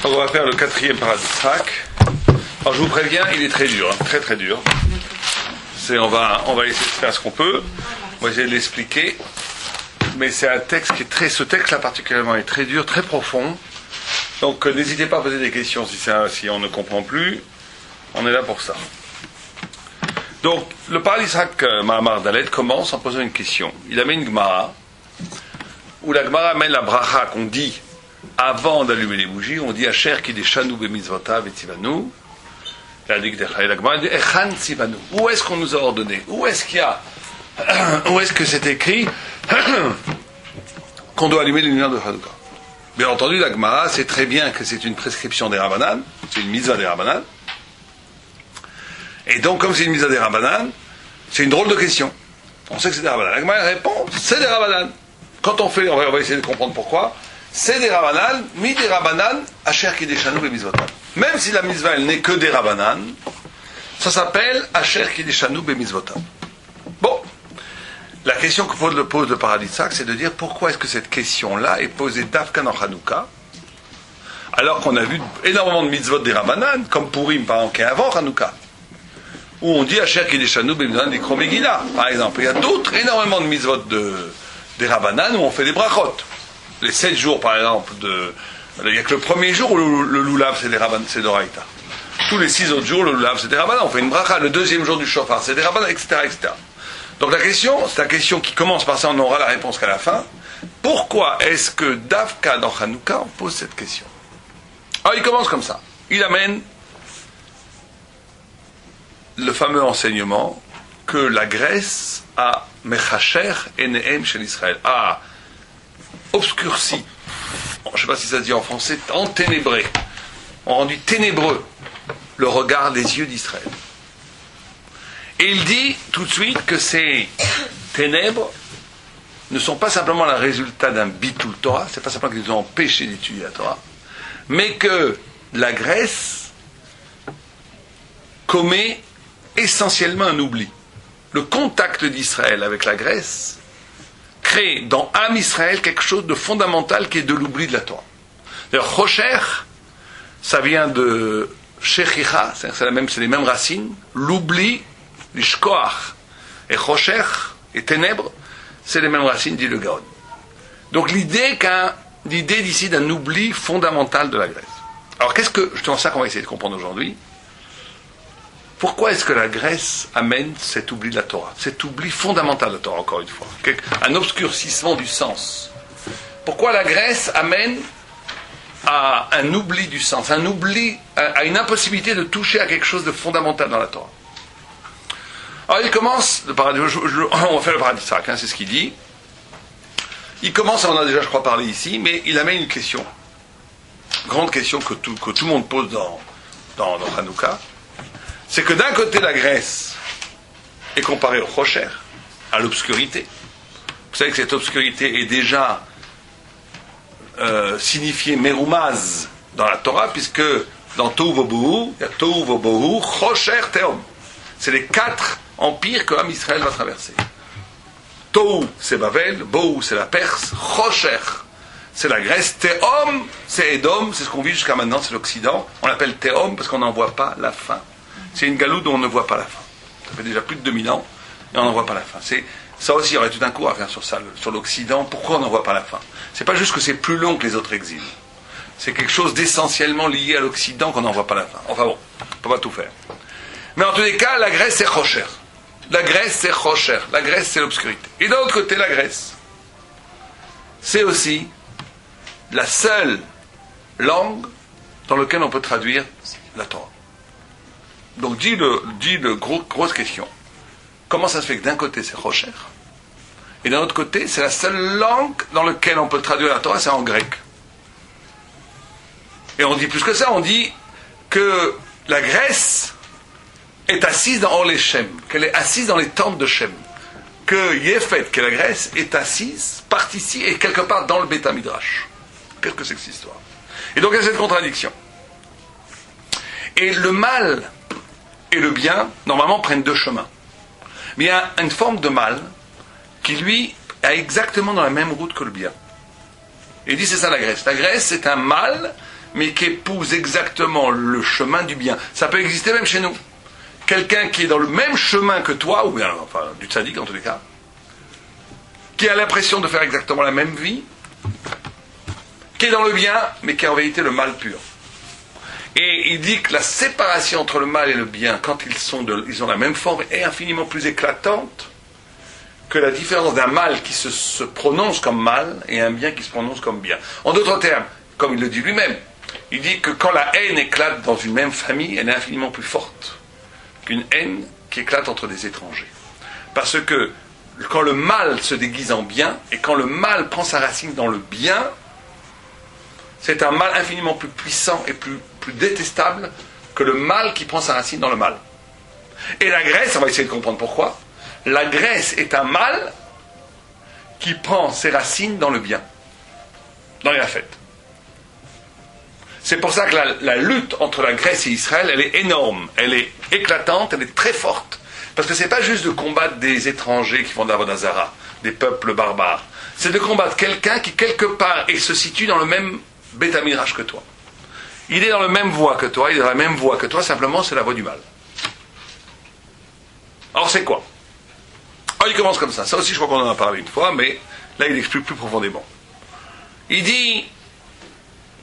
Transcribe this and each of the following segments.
Donc on va faire le 4e Paraditzrak. Alors je vous préviens, il est très dur, très très dur. On va essayer de faire ce qu'on peut. On va essayer de l'expliquer. Mais c'est un texte qui est ce texte-là particulièrement est très dur, très profond. Donc n'hésitez pas à poser des questions si on ne comprend plus. On est là pour ça. Donc le Paraditzrak Mahamar Dalet commence en posant une question. Il amène une Gemara, où la Gemara amène la bracha qu'on dit avant d'allumer les bougies. On dit Asher kideshanu b'mitzvotav et tzivanu. La Gemara dit Echan tzivanu. Où est-ce qu'on nous a ordonné? Où est-ce que c'est écrit qu'on doit allumer les lumières de Hanouka? Bien entendu, la Gemara sait très bien que c'est une prescription des Rabbanan, c'est une mitzvah des Rabbanan. Et donc, comme c'est une mitzvah des Rabbanan, c'est une drôle de question. On sait que c'est des Rabbanan. La Gemara répond, c'est des Rabbanan. Quand on va essayer de comprendre pourquoi. C'est des Rabbanan, mi des Rabbanan, Asher kideshanu b'mitzvotav. Même si la mitzvah, elle n'est que des Rabbanan, ça s'appelle Asher kideshanu b'mitzvotav. Bon. La question que pose le Paraditzrak, c'est de dire pourquoi est-ce que cette question-là est posée d'Afkan en Hanouka, alors qu'on a vu énormément de mitzvot des Rabbanan, comme Purim, par exemple, qui est avant Hanouka, où on dit Asher kideshanu b'mitzvotav d'Ikro Megillah, par exemple. Il y a d'autres, énormément de mitzvot des Rabbanan où on fait des brachot. Les 7 jours, par exemple, il n'y a que le premier jour où le Lulav, c'est des Rabbanan, c'est d'Oraïta. Tous les 6 autres jours, le Lulav, c'est des Rabbanan. On fait une bracha. Le deuxième jour du Shofar, c'est des Rabbanan, etc., etc. Donc la question, c'est la question qui commence par ça, on aura la réponse qu'à la fin. Pourquoi est-ce que Davka dans Hanouka, on pose cette question? Alors il commence comme ça. Il amène le fameux enseignement que la Grèce a Mechacher et Nehem chez l'Israël. A obscurci, je ne sais pas si ça se dit en français, enténébré, ont rendu ténébreux le regard des yeux d'Israël. Et il dit tout de suite que ces ténèbres ne sont pas simplement le résultat d'un bitul Torah, c'est pas simplement qu'ils nous ont empêchés d'étudier la Torah, mais que la Grèce commet essentiellement un oubli. Le contact d'Israël avec la Grèce crée dans Am Israël quelque chose de fondamental qui est de l'oubli de la Torah. D'ailleurs, Chocher, ça vient de Shechicha, c'est les mêmes racines, l'oubli, l'ishkoach, et Chocher, et ténèbres, c'est les mêmes racines, dit le Gaon. Donc l'idée d'ici d'un oubli fondamental de la Grèce. Alors c'est ça qu'on va essayer de comprendre aujourd'hui. Pourquoi est-ce que la Grèce amène cet oubli de la Torah, cet oubli fondamental de la Torah, encore une fois, un obscurcissement du sens? Pourquoi la Grèce amène à un oubli du sens, un oubli, à une impossibilité de toucher à quelque chose de fondamental dans la Torah? Alors il commence, on va faire le Paraditzrak, c'est ce qu'il dit. Il commence, on en a déjà je crois parlé ici, mais il amène une question, grande question que tout le monde pose dans Hanouka. C'est que d'un côté, la Grèce est comparée au Chocher, à l'obscurité. Vous savez que cette obscurité est déjà signifiée Merumaz dans la Torah, puisque dans Tohu Vobohu, il y a Tohu Vobohu, Chocher, Teom. C'est les 4 empires que Am Israël va traverser. Tohu, c'est Babel, Bohu, c'est la Perse, Chocher, c'est la Grèce, Teom, c'est Edom, c'est ce qu'on vit jusqu'à maintenant, c'est l'Occident. On l'appelle Teom parce qu'on n'en voit pas la fin. C'est une galoute dont on ne voit pas la fin. Ça fait déjà plus de 2000 ans et on n'en voit pas la fin. Ça aussi, il y aurait tout un cours à faire sur ça, sur l'Occident. Pourquoi on n'en voit pas la fin? C'est pas juste que c'est plus long que les autres exils. C'est quelque chose d'essentiellement lié à l'Occident qu'on n'en voit pas la fin. Enfin bon, on ne peut pas tout faire. Mais en tous les cas, la Grèce, c'est Chocher. La Grèce, c'est Chocher. La Grèce, c'est l'obscurité. Et d'un autre côté, la Grèce, c'est aussi la seule langue dans laquelle on peut traduire la Torah. Donc dit le grosse question. Comment ça se fait que d'un côté c'est Chocher et d'un autre côté c'est la seule langue dans laquelle on peut traduire la Torah, c'est en grec. Et on dit plus que ça, on dit que la Grèce est assise dans Or les Shem, qu'elle est assise dans les temples de Shem, que Yefet, qui est la Grèce, est assise, ici et quelque part dans le Beth Midrash. Qu'est-ce que c'est que cette histoire? Et donc il y a cette contradiction. Et le mal et le bien, normalement, prennent 2 chemins. Mais il y a une forme de mal qui, lui, est exactement dans la même route que le bien. Et il dit, c'est ça la Grèce. La Grèce, c'est un mal mais qui épouse exactement le chemin du bien. Ça peut exister même chez nous. Quelqu'un qui est dans le même chemin que toi, ou bien, enfin, du tzaddik en tous les cas, qui a l'impression de faire exactement la même vie, qui est dans le bien, mais qui est en vérité le mal pur. Et il dit que la séparation entre le mal et le bien, quand ils ont la même forme, est infiniment plus éclatante que la différence d'un mal qui se prononce comme mal et un bien qui se prononce comme bien. En d'autres termes, comme il le dit lui-même, il dit que quand la haine éclate dans une même famille, elle est infiniment plus forte qu'une haine qui éclate entre des étrangers. Parce que quand le mal se déguise en bien, et quand le mal prend sa racine dans le bien, c'est un mal infiniment plus puissant et plus détestable que le mal qui prend sa racine dans le mal. Et la Grèce, on va essayer de comprendre pourquoi, la Grèce est un mal qui prend ses racines dans le bien, dans les fêtes. C'est pour ça que la lutte entre la Grèce et Israël, elle est énorme, elle est éclatante, elle est très forte. Parce que c'est pas juste de combattre des étrangers qui font de la Vodazara, des peuples barbares. C'est de combattre quelqu'un qui, quelque part, se situe dans le même Beth Midrash que toi. Il est dans la même voie que toi, il est dans la même voie que toi, simplement c'est la voie du mal. Alors c'est quoi? Il commence comme ça. Ça aussi, je crois qu'on en a parlé une fois, mais là, il explique plus profondément. Il dit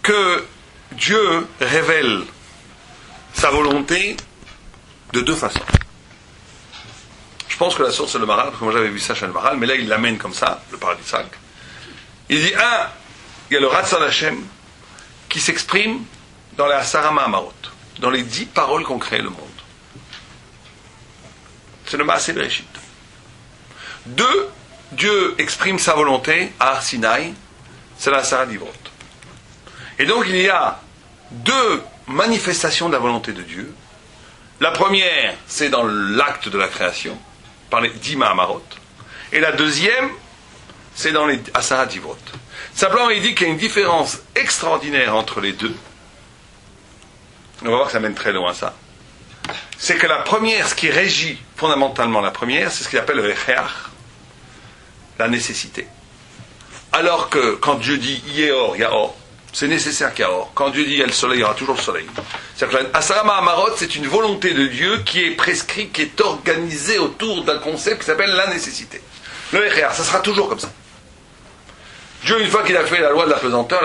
que Dieu révèle sa volonté de deux façons. Je pense que la source c'est le Maral, parce que moi j'avais vu ça chez le Maral, mais là il l'amène comme ça, le paradis sac. Il dit, il y a le Ratzon Hashem qui s'exprime dans la Sarama Amarot, dans les 10 paroles qu'ont créé le monde. C'est le Maaseh Bereshit. 2, Dieu exprime sa volonté à Har Sinaï, c'est la Sarah Divrot. Et donc il y a 2 manifestations de la volonté de Dieu. La première, c'est dans l'acte de la création, par les 10 Mahamarot. Et la deuxième, c'est dans les Asara Divrot. Simplement, il dit qu'il y a une différence extraordinaire entre les deux. On va voir que ça mène très loin, ça. C'est que la première, ce qui régit fondamentalement la première, c'est ce qu'il appelle le Recheach, la nécessité. Alors que quand Dieu dit « Yehor », il y a or. C'est nécessaire qu'il y a or. Quand Dieu dit « il y a le soleil », il y aura toujours le soleil. C'est-à-dire que l'Asara Mahamarot, c'est une volonté de Dieu qui est prescrite, qui est organisée autour d'un concept qui s'appelle la nécessité. Le Recheach, ça sera toujours comme ça. Dieu, une fois qu'il a fait la loi de la pesanteur,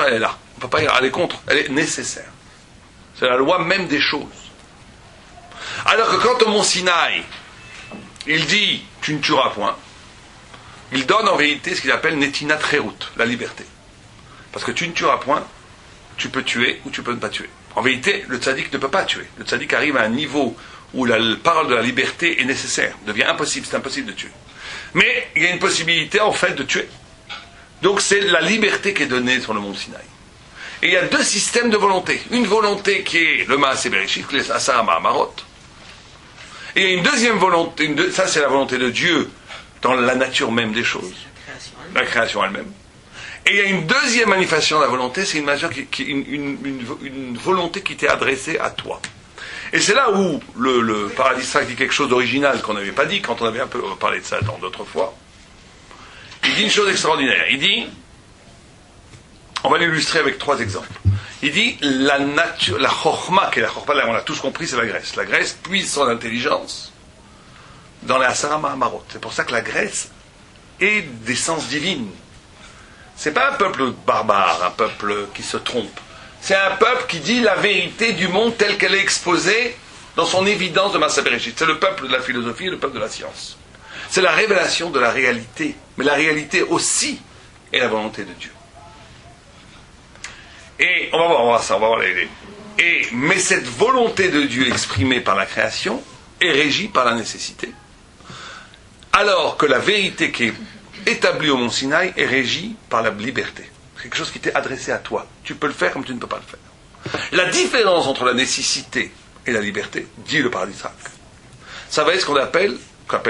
elle est là. On ne peut pas y aller contre, elle est nécessaire. C'est la loi même des choses. Alors que quand au mont Sinaï, il dit « tu ne tueras point », il donne en vérité ce qu'il appelle Netinat Cherut, la liberté. Parce que tu ne tueras point, tu peux tuer ou tu peux ne pas tuer. En vérité, le tzaddik ne peut pas tuer. Le tzaddik arrive à un niveau où la parole de la liberté est nécessaire, devient impossible, c'est impossible de tuer. Mais il y a une possibilité en fait de tuer. Donc c'est la liberté qui est donnée sur le mont Sinaï. Et il y a 2 systèmes de volonté. Une volonté qui est le Maaseh Bereshit, les Asara Mahamarot. Et il y a une deuxième volonté, ça c'est la volonté de Dieu dans la nature même des choses. La création elle-même. Et il y a une deuxième manifestation de la volonté, c'est une volonté qui t'est adressée à toi. Et c'est là où le paradis sac dit quelque chose d'original qu'on n'avait pas dit quand on avait un peu parlé de ça dans d'autres fois. Il dit une chose extraordinaire. Il dit, on va l'illustrer avec 3 exemples. Il dit, la nature, la chorma, qui est la chorma, on l'a tous compris, c'est la Grèce. La Grèce puise son intelligence dans les Asara Mahamarot. C'est pour ça que la Grèce est d'essence divine. C'est pas un peuple barbare, un peuple qui se trompe. C'est un peuple qui dit la vérité du monde telle qu'elle est exposée dans son évidence de Maaseh Bereshit. C'est le peuple de la philosophie et le peuple de la science. C'est la révélation de la réalité. Mais la réalité aussi est la volonté de Dieu. Et on va voir ça, on va voir les. Mais cette volonté de Dieu exprimée par la création est régie par la nécessité. Alors que la vérité qui est établie au mont Sinaï est régie par la liberté. C'est quelque chose qui t'est adressé à toi. Tu peux le faire comme tu ne peux pas le faire. La différence entre la nécessité et la liberté, dit le paradis sac, ça va être ce qu'on appelle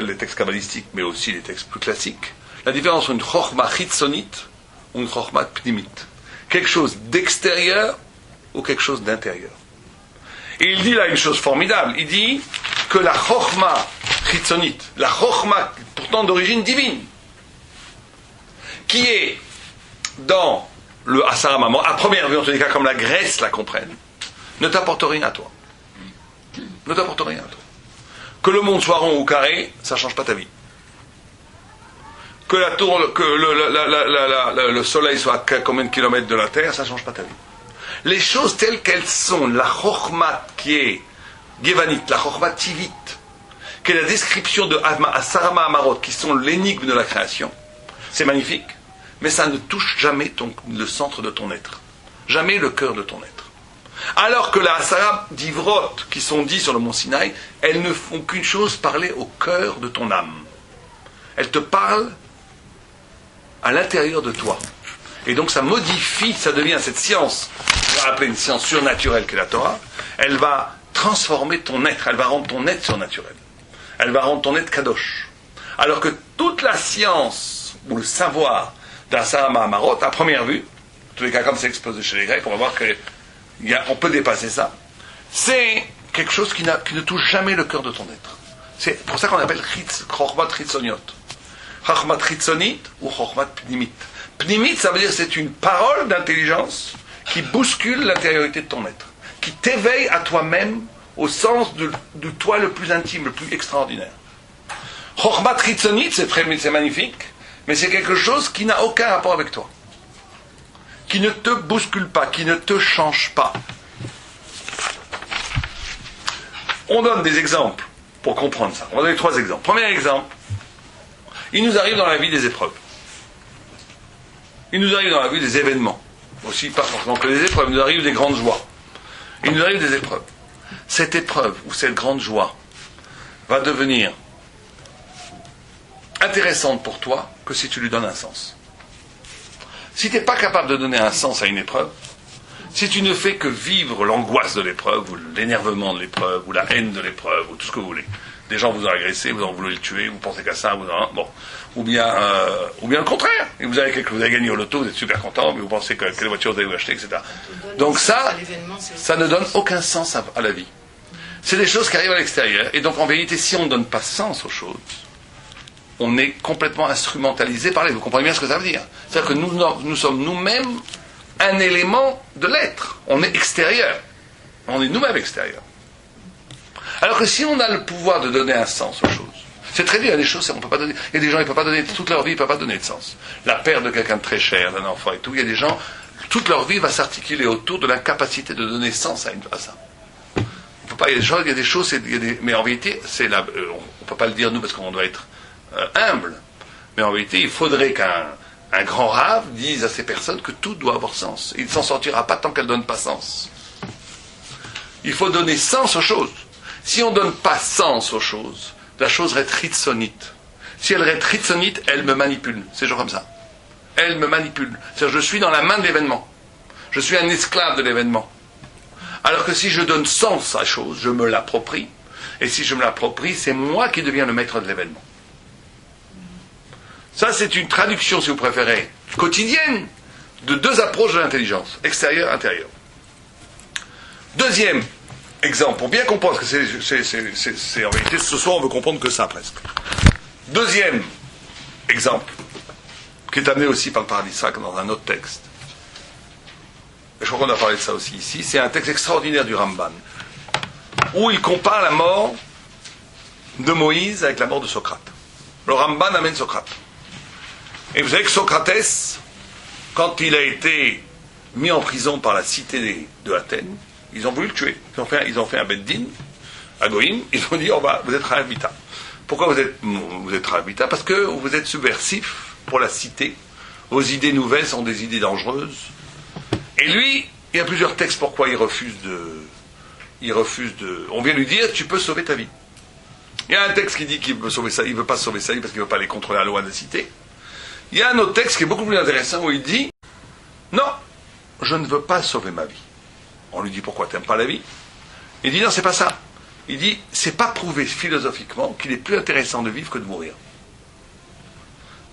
les textes kabbalistiques, mais aussi les textes plus classiques, la différence entre une chorma chitzonite ou une chorma pnimit. Quelque chose d'extérieur ou quelque chose d'intérieur. Et il dit là une chose formidable. Il dit que la chorma chitzonite, la chorma pourtant d'origine divine, qui est dans le Asara Mamot, à première vue, en tous les cas, comme la Grèce la comprenne, ne t'apporte rien à toi. Ne t'apporte rien à toi. Que le monde soit rond ou carré, ça ne change pas ta vie. Que la tour, que le soleil soit à combien de kilomètres de la terre, ça ne change pas ta vie. Les choses telles qu'elles sont, la chokhmat qui est Gévanit, la chokhmat tivit, qui est la description de Asara Mahamarot, qui sont l'énigme de la création, c'est magnifique, mais ça ne touche jamais le centre de ton être. Jamais le cœur de ton être. Alors que la Asara d'Ivrot, qui sont dits sur le mont Sinaï, elles ne font qu'une chose, parler au cœur de ton âme. Elles te parlent à l'intérieur de toi. Et donc ça modifie, ça devient cette science, on va appeler une science surnaturelle qu'est la Torah, elle va transformer ton être, elle va rendre ton être surnaturel. Elle va rendre ton être kadosh. Alors que toute la science, ou le savoir d'Asara Mahamarot, à première vue, en tous les cas comme c'est exposé chez les Grecs, on va voir qu'on peut dépasser ça, c'est quelque chose qui ne touche jamais le cœur de ton être. C'est pour ça qu'on appelle Chokhmat Chitzoniot. Chokhmat Chitzonit ou Chokhmat Pnimit. Pnimit, ça veut dire que c'est une parole d'intelligence qui bouscule l'intériorité de ton être, qui t'éveille à toi-même au sens de toi le plus intime, le plus extraordinaire. Chokhmat Chitzonit, c'est magnifique, mais c'est quelque chose qui n'a aucun rapport avec toi, qui ne te bouscule pas, qui ne te change pas. On donne des exemples pour comprendre ça. On va donner 3 exemples. Premier exemple, il nous arrive dans la vie des épreuves. Il nous arrive dans la vie des événements. Aussi, pas forcément que des épreuves, il nous arrive des grandes joies. Il nous arrive des épreuves. Cette épreuve ou cette grande joie va devenir intéressante pour toi que si tu lui donnes un sens. Si tu n'es pas capable de donner un sens à une épreuve, si tu ne fais que vivre l'angoisse de l'épreuve, ou l'énervement de l'épreuve, ou la haine de l'épreuve, ou tout ce que vous voulez, des gens vous ont agressé, vous en voulez le tuer, vous pensez qu'à ça, ou bien le contraire, et vous avez gagné au loto, vous êtes super content, mais vous pensez que quelle voiture vous allez vous acheter, etc. Donc ça ne donne aucun sens à la vie. C'est des choses qui arrivent à l'extérieur, et donc en vérité, si on ne donne pas sens aux choses, on est complètement instrumentalisé par les. Vous comprenez bien ce que ça veut dire? C'est-à-dire que nous sommes nous-mêmes un élément de l'être. On est extérieur. On est nous-mêmes extérieurs. Alors que si on a le pouvoir de donner un sens aux choses, c'est très dur, il y a des choses, on peut pas donner. Il y a des gens, ils ne peuvent pas donner, toute leur vie, ils ne peuvent pas donner de sens. La perte de quelqu'un de très cher, d'un enfant et tout, il y a des gens, toute leur vie va s'articuler autour de l'incapacité de donner sens à ça. On peut pas, il y a des choses, mais en vérité, on ne peut pas le dire nous parce qu'on doit être humble. Mais en vérité, il faudrait qu'un grand rave dise à ces personnes que tout doit avoir sens. Il ne s'en sortira pas tant qu'elle ne donne pas sens. Il faut donner sens aux choses. Si on ne donne pas sens aux choses, la chose reste ritsonite. Si elle reste ritsonite, elle me manipule. C'est genre comme ça. Elle me manipule. C'est-à-dire, je suis dans la main de l'événement. Je suis un esclave de l'événement. Alors que si je donne sens à la chose, je me l'approprie. Et si je me l'approprie, c'est moi qui deviens le maître de l'événement. Ça, c'est une traduction, si vous préférez, quotidienne de 2 approches de l'intelligence, extérieure, intérieure. Deuxième exemple, pour bien comprendre, parce que c'est en vérité, ce soir, on veut comprendre que ça, presque. Deuxième exemple, qui est amené aussi par le Paradisrak dans un autre texte. Et je crois qu'on a parlé de ça aussi ici. C'est un texte extraordinaire du Ramban, où il compare la mort de Moïse avec la mort de Socrate. Le Ramban amène Socrate. Et vous savez que Socrates, quand il a été mis en prison par la cité de Athènes, ils ont voulu le tuer. Ils ont fait un beddin à Goïm, ils ont dit vous êtes Rahabita. Pourquoi vous êtes Rahabita? Parce que vous êtes subversif pour la cité. Vos idées nouvelles sont des idées dangereuses. Et lui, il y a plusieurs textes pourquoi il refuse de. On vient lui dire tu peux sauver ta vie. Il y a un texte qui dit qu'il veut sauver sa vie, il ne veut pas sauver sa vie parce qu'il ne veut pas aller contre la loi de la cité. Il y a un autre texte qui est beaucoup plus intéressant où il dit non, je ne veux pas sauver ma vie. On lui dit pourquoi tu n'aimes pas la vie? Il dit non, c'est pas ça. Il dit c'est pas prouvé philosophiquement qu'il est plus intéressant de vivre que de mourir.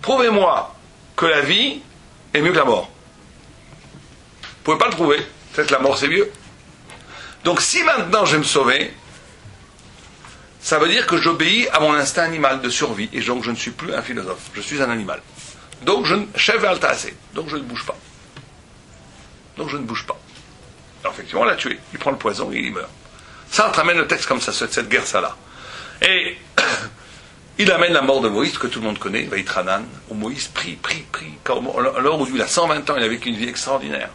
Prouvez-moi que la vie est mieux que la mort. Vous ne pouvez pas le prouver. Peut-être la mort c'est mieux. Donc si maintenant je vais me sauver, ça veut dire que j'obéis à mon instinct animal de survie et donc je ne suis plus un philosophe. Je suis un animal. Donc chef altassé. Donc je ne bouge pas. donc je ne bouge pas. Alors effectivement, on l'a tué. Il prend le poison et il meurt. Ça, on ramène le texte comme ça, cette guerre-là. Et il amène la mort de Moïse, que tout le monde connaît, Vaïtranan, où Moïse prie. Alors où il a 120 ans, il a vécu une vie extraordinaire.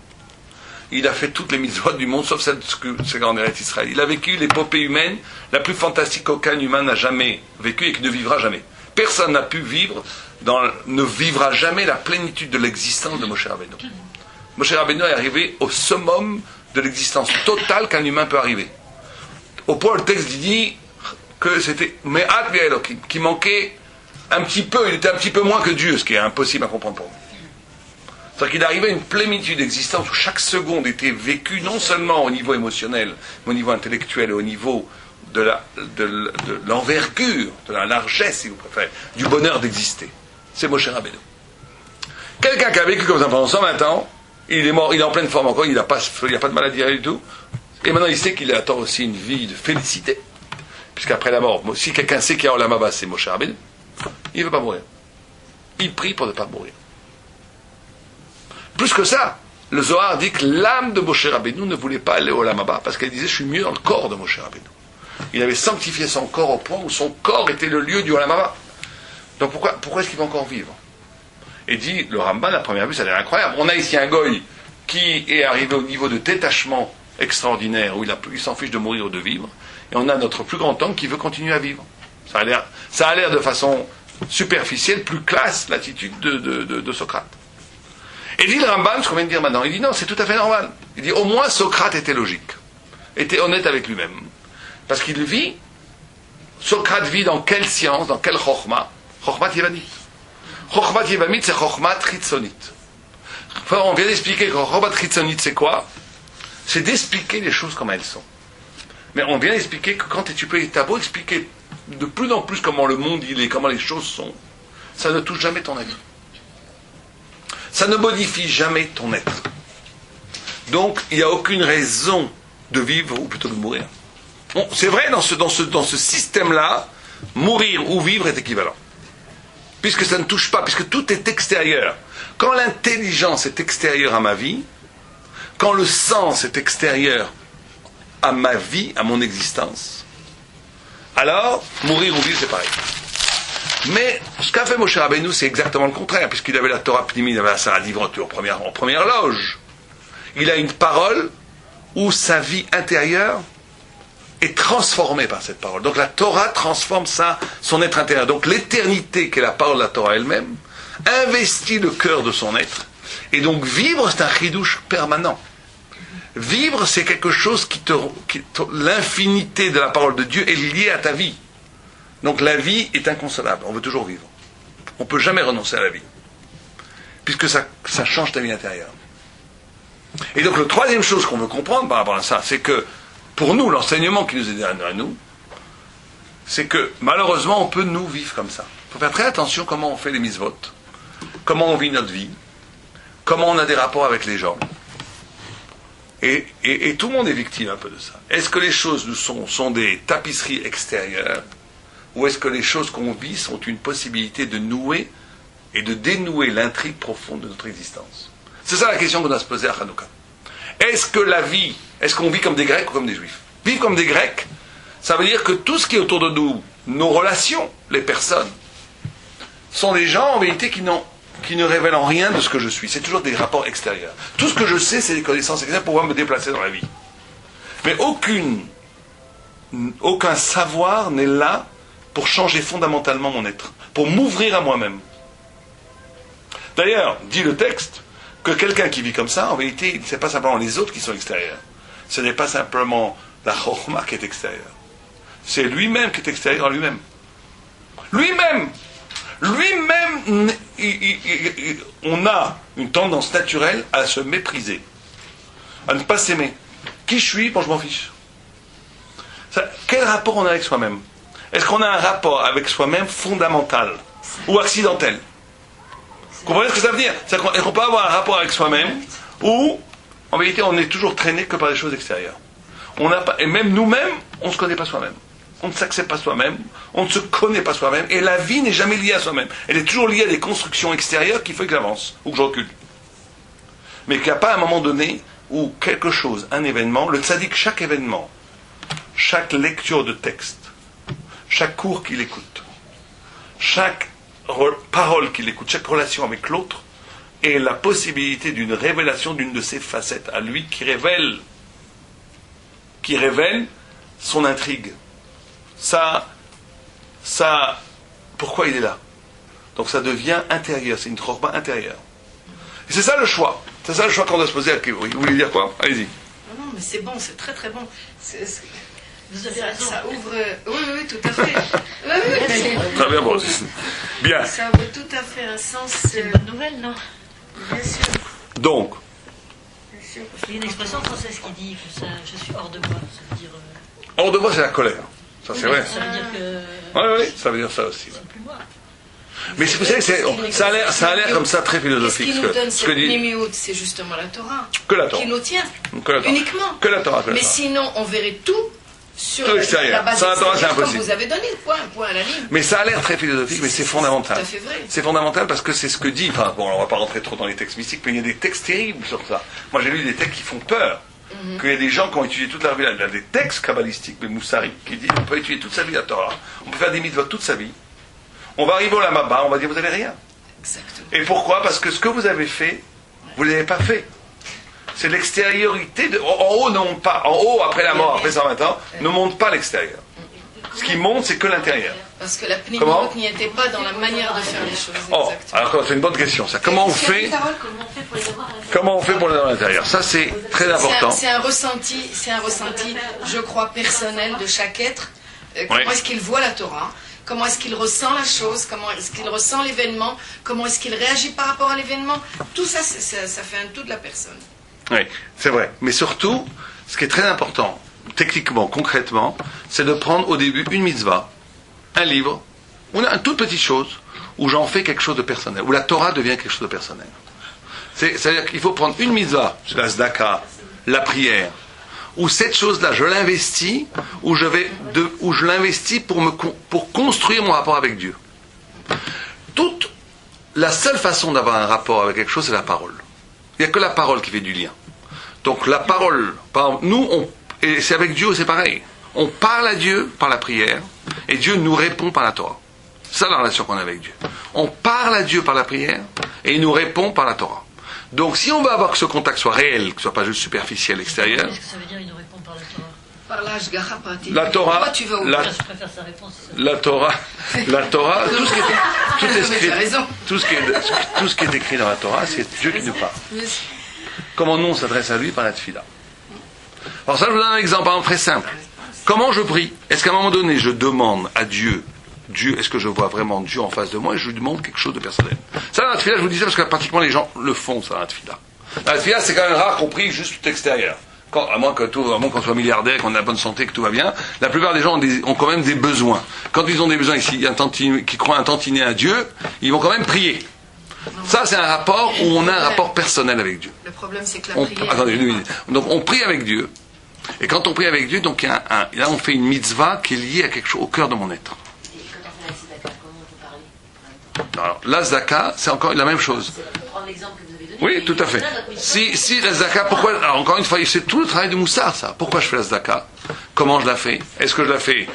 Il a fait toutes les mitzvot du monde, sauf celle que c'est en Eretz Israël. Il a vécu l'épopée humaine, la plus fantastique qu'aucun humain n'a jamais vécu et qui ne vivra jamais. Personne n'a pu vivre, ne vivra jamais la plénitude de l'existence de Moshe Rabbeinu. Moshe Rabbeinu est arrivé au summum de l'existence totale qu'un humain peut arriver. Au point, le texte dit que c'était Me'at Elohim, qui manquait un petit peu, il était un petit peu moins que Dieu, ce qui est impossible à comprendre pour nous. C'est-à-dire qu'il arrivait à une plénitude d'existence où chaque seconde était vécue non seulement au niveau émotionnel, mais au niveau intellectuel et au niveau de l'envergure, de la largesse, si vous préférez, du bonheur d'exister. C'est Moshe Rabbeinu. Quelqu'un qui a vécu comme ça pendant 120 ans, il est mort, il est en pleine forme encore, il n'y a pas de maladie, rien du tout, et maintenant il sait qu'il attend aussi une vie de félicité, puisqu'après la mort, si quelqu'un sait qu'il y a Olam Haba, c'est Moshe Rabbeinu, il ne veut pas mourir. Il prie pour ne pas mourir. Plus que ça, le Zohar dit que l'âme de Moshe Rabbeinu ne voulait pas aller au Olam Haba parce qu'elle disait je suis mieux dans le corps de Moshe Rabbeinu. Il avait sanctifié son corps au point où son corps était le lieu du Olam Haba. Donc pourquoi est-ce qu'il va encore vivre? Et dit le Ramban, à première vue, ça a l'air incroyable. On a ici un goy qui est arrivé au niveau de détachement extraordinaire où il s'en fiche de mourir ou de vivre, et on a notre plus grand homme qui veut continuer à vivre. Ça a l'air de façon superficielle plus classe l'attitude de Socrate. Et dit le Ramban, ce qu'on vient de dire maintenant, il dit non, c'est tout à fait normal. Il dit au moins Socrate était logique, était honnête avec lui-même. Parce qu'il vit, Socrate vit dans quelle science, dans quelle chokhma? Chokhmat Yevanit. Chokhmat Yevanit, c'est Chokhmat Chitzonit. Enfin, on vient d'expliquer que Chokhmat Chitzonit, c'est quoi? C'est d'expliquer les choses comme elles sont. Mais on vient d'expliquer que quand t'as beau expliquer de plus en plus comment le monde il est, comment les choses sont, ça ne touche jamais ton avis. Ça ne modifie jamais ton être. Donc, il n'y a aucune raison de vivre ou plutôt de mourir. Bon, c'est vrai, dans ce système-là, mourir ou vivre est équivalent. Puisque ça ne touche pas, puisque tout est extérieur. Quand l'intelligence est extérieure à ma vie, quand le sens est extérieur à ma vie, à mon existence, alors, mourir ou vivre, c'est pareil. Mais ce qu'a fait Moshe Rabbeinu, c'est exactement le contraire, puisqu'il avait la Torah Pnimi, il avait la Saradivra en première loge. Il a une parole où sa vie intérieure est transformée par cette parole. Donc la Torah transforme son être intérieur. Donc l'éternité, qui est la parole de la Torah elle-même, investit le cœur de son être. Et donc vivre, c'est un chidouche permanent. Vivre, c'est quelque chose l'infinité de la parole de Dieu est liée à ta vie. Donc la vie est inconsolable, on veut toujours vivre. On ne peut jamais renoncer à la vie. Puisque ça change ta vie intérieure. Et donc la troisième chose qu'on veut comprendre par rapport à ça, c'est que pour nous, l'enseignement qui nous est donné à nous, c'est que malheureusement on peut nous vivre comme ça. Il faut faire très attention comment on fait les mitzvot, comment on vit notre vie, comment on a des rapports avec les gens. Et tout le monde est victime un peu de ça. Est-ce que les choses sont des tapisseries extérieures, ou est-ce que les choses qu'on vit sont une possibilité de nouer et de dénouer l'intrigue profonde de notre existence? C'est ça la question qu'on doit se poser à Hanouka. Est-ce qu'on vit comme des Grecs ou comme des Juifs? Vivre comme des Grecs, ça veut dire que tout ce qui est autour de nous, nos relations, les personnes, sont des gens en vérité qui ne révèlent en rien de ce que je suis. C'est toujours des rapports extérieurs. Tout ce que je sais, c'est des connaissances extérieures pour pouvoir me déplacer dans la vie. Mais aucun savoir n'est là pour changer fondamentalement mon être, pour m'ouvrir à moi-même. D'ailleurs, dit le texte, que quelqu'un qui vit comme ça, en vérité, ce n'est pas simplement les autres qui sont extérieurs. Ce n'est pas simplement la chokhma qui est extérieure. C'est lui-même qui est extérieur à lui-même. Lui-même, on a une tendance naturelle à se mépriser, à ne pas s'aimer. Qui je suis? Bon, je m'en fiche. Quel rapport on a avec soi-même? Est-ce qu'on a un rapport avec soi-même fondamental ou accidentel? Vous comprenez ce que ça veut dire? C'est-à-dire qu'on peut avoir un rapport avec soi-même où, en vérité, on n'est toujours traîné que par des choses extérieures. Et même nous-mêmes, on ne se connaît pas soi-même. On ne s'accepte pas soi-même, on ne se connaît pas soi-même, et la vie n'est jamais liée à soi-même. Elle est toujours liée à des constructions extérieures qu'il faut que j'avance, ou que je recule. mais qu'il n'y a pas un moment donné où quelque chose, un événement, le tzaddik, chaque événement, chaque lecture de texte, chaque cours qu'il écoute, chaque parole qu'il écoute, chaque relation avec l'autre, est la possibilité d'une révélation d'une de ses facettes à lui qui révèle son intrigue. Ça, pourquoi il est là? Donc ça devient intérieur, c'est une chorma intérieure. Et c'est ça le choix. C'est ça le choix qu'on doit se poser. Vous voulez dire quoi? Allez-y. Non, mais c'est bon, c'est très très bon. Vous avez raison. Ça ouvre... Oui, tout à fait. Oui. Très bien, bon. Bien. Ça ouvre tout à fait un sens... C'est une bonne nouvelle, non? Bien sûr. Donc, Il y a une expression française qui dit que je suis hors de moi. Ça veut dire... hors de moi, c'est la colère. Ça, c'est vrai. Ça veut dire que... Oui, ça veut dire ça aussi. C'est plus moi. Mais vous savez, ça a l'air comme ça très philosophique. Ce qui nous donne cette dit Némiout, c'est justement la Torah. Que la Torah. Qui nous tient. Que la Torah. Uniquement. Que la Torah. Mais sinon, on verrait tout sur Tout l'extérieur. la base Sans la Torah, c'est extérieure, impossible. comme vous avez donné, point à la ligne. Mais ça a l'air très philosophique, mais c'est fondamental. C'est tout à fait vrai. C'est fondamental parce que c'est ce que dit, enfin bon, on va pas rentrer trop dans les textes mystiques, mais il y a des textes terribles sur ça. Moi j'ai lu des textes qui font peur. Qu'il y a des gens qui ont étudié toute leur vie, il y a des textes kabbalistiques, le Moussari, qui dit on peut étudier toute sa vie la Torah, on peut faire des mitzvot toute sa vie, on va arriver au Lamaba, on va dire vous n'avez rien. Exactement. Et pourquoi? Parce que ce que vous avez fait, vous ne l'avez pas fait. C'est l'extériorité. En haut, ne monte pas. En haut, après la mort, après 120 ans, ne monte pas l'extérieur. Ce qui monte, c'est que l'intérieur. Parce que la Comment Pnimiout n'y était pas dans la manière de faire les choses. Oh, Exactement. alors c'est une bonne question ça. Comment on fait pour les avoir à l'intérieur? Ça, c'est très important. C'est un ressenti, je crois, personnel de chaque être. Comment est-ce qu'il voit la Torah? Comment est-ce qu'il ressent la chose? Comment est-ce qu'il ressent l'événement? Comment est-ce qu'il réagit par rapport à l'événement? Tout ça, ça fait un tout de la personne. Oui, c'est vrai. Mais surtout, ce qui est très important, techniquement, concrètement, c'est de prendre au début une mitzvah, un livre, ou une toute petite chose, où j'en fais quelque chose de personnel, où la Torah devient quelque chose de personnel. C'est-à-dire qu'il faut prendre une mitzvah, la zdaka, la prière, où cette chose-là, je l'investis, où je l'investis pour construire mon rapport avec Dieu. La seule façon d'avoir un rapport avec quelque chose, c'est la parole. Il n'y a que la parole qui fait du lien. Donc la parole, et c'est avec Dieu, c'est pareil. On parle à Dieu par la prière, et Dieu nous répond par la Torah. C'est ça la relation qu'on a avec Dieu. On parle à Dieu par la prière, et il nous répond par la Torah. Donc si on veut avoir que ce contact soit réel, que ce ne soit pas juste superficiel, extérieur... Qu'est-ce que ça veut dire, il nous répond par la Torah? Par l'ashgacha pratique. La Torah... Pourquoi tu vas au Je préfère sa réponse. La Torah, tout ce qui est écrit dans la Torah, c'est Dieu qui nous parle. Comment nous on s'adresse à lui par la tefila. Alors ça, je vous donne un exemple très simple. Comment je prie? Est-ce qu'à un moment donné, je demande à Dieu, est-ce que je vois vraiment Dieu en face de moi et je lui demande quelque chose de personnel? Ça, dans la tefila, je vous dis ça parce que pratiquement les gens le font, ça, dans la tefila. La tefila, c'est quand même rare qu'on prie juste tout extérieur. À moins qu'on soit milliardaire, qu'on ait la bonne santé, que tout va bien, la plupart des gens ont quand même des besoins. Quand ils ont des besoins ici, qui croient un tantinet à Dieu, ils vont quand même prier. Ça, c'est un rapport où on a un rapport personnel avec Dieu. Le problème, c'est que la prière... Donc on prie avec Dieu. Et quand on prie avec Dieu, donc là on fait une mitzvah qui est liée à quelque chose au cœur de mon être. Et quand on fait la tzedaka, comment on peut parler? Alors, la zaka, c'est encore la même chose. On prend l'exemple que vous avez donné. Oui, tout à fait. Si la zaka, pourquoi? Alors encore une fois, c'est tout le travail de Moussar, ça. Pourquoi je fais la zaka? Comment je la fais? Est-ce que je la fais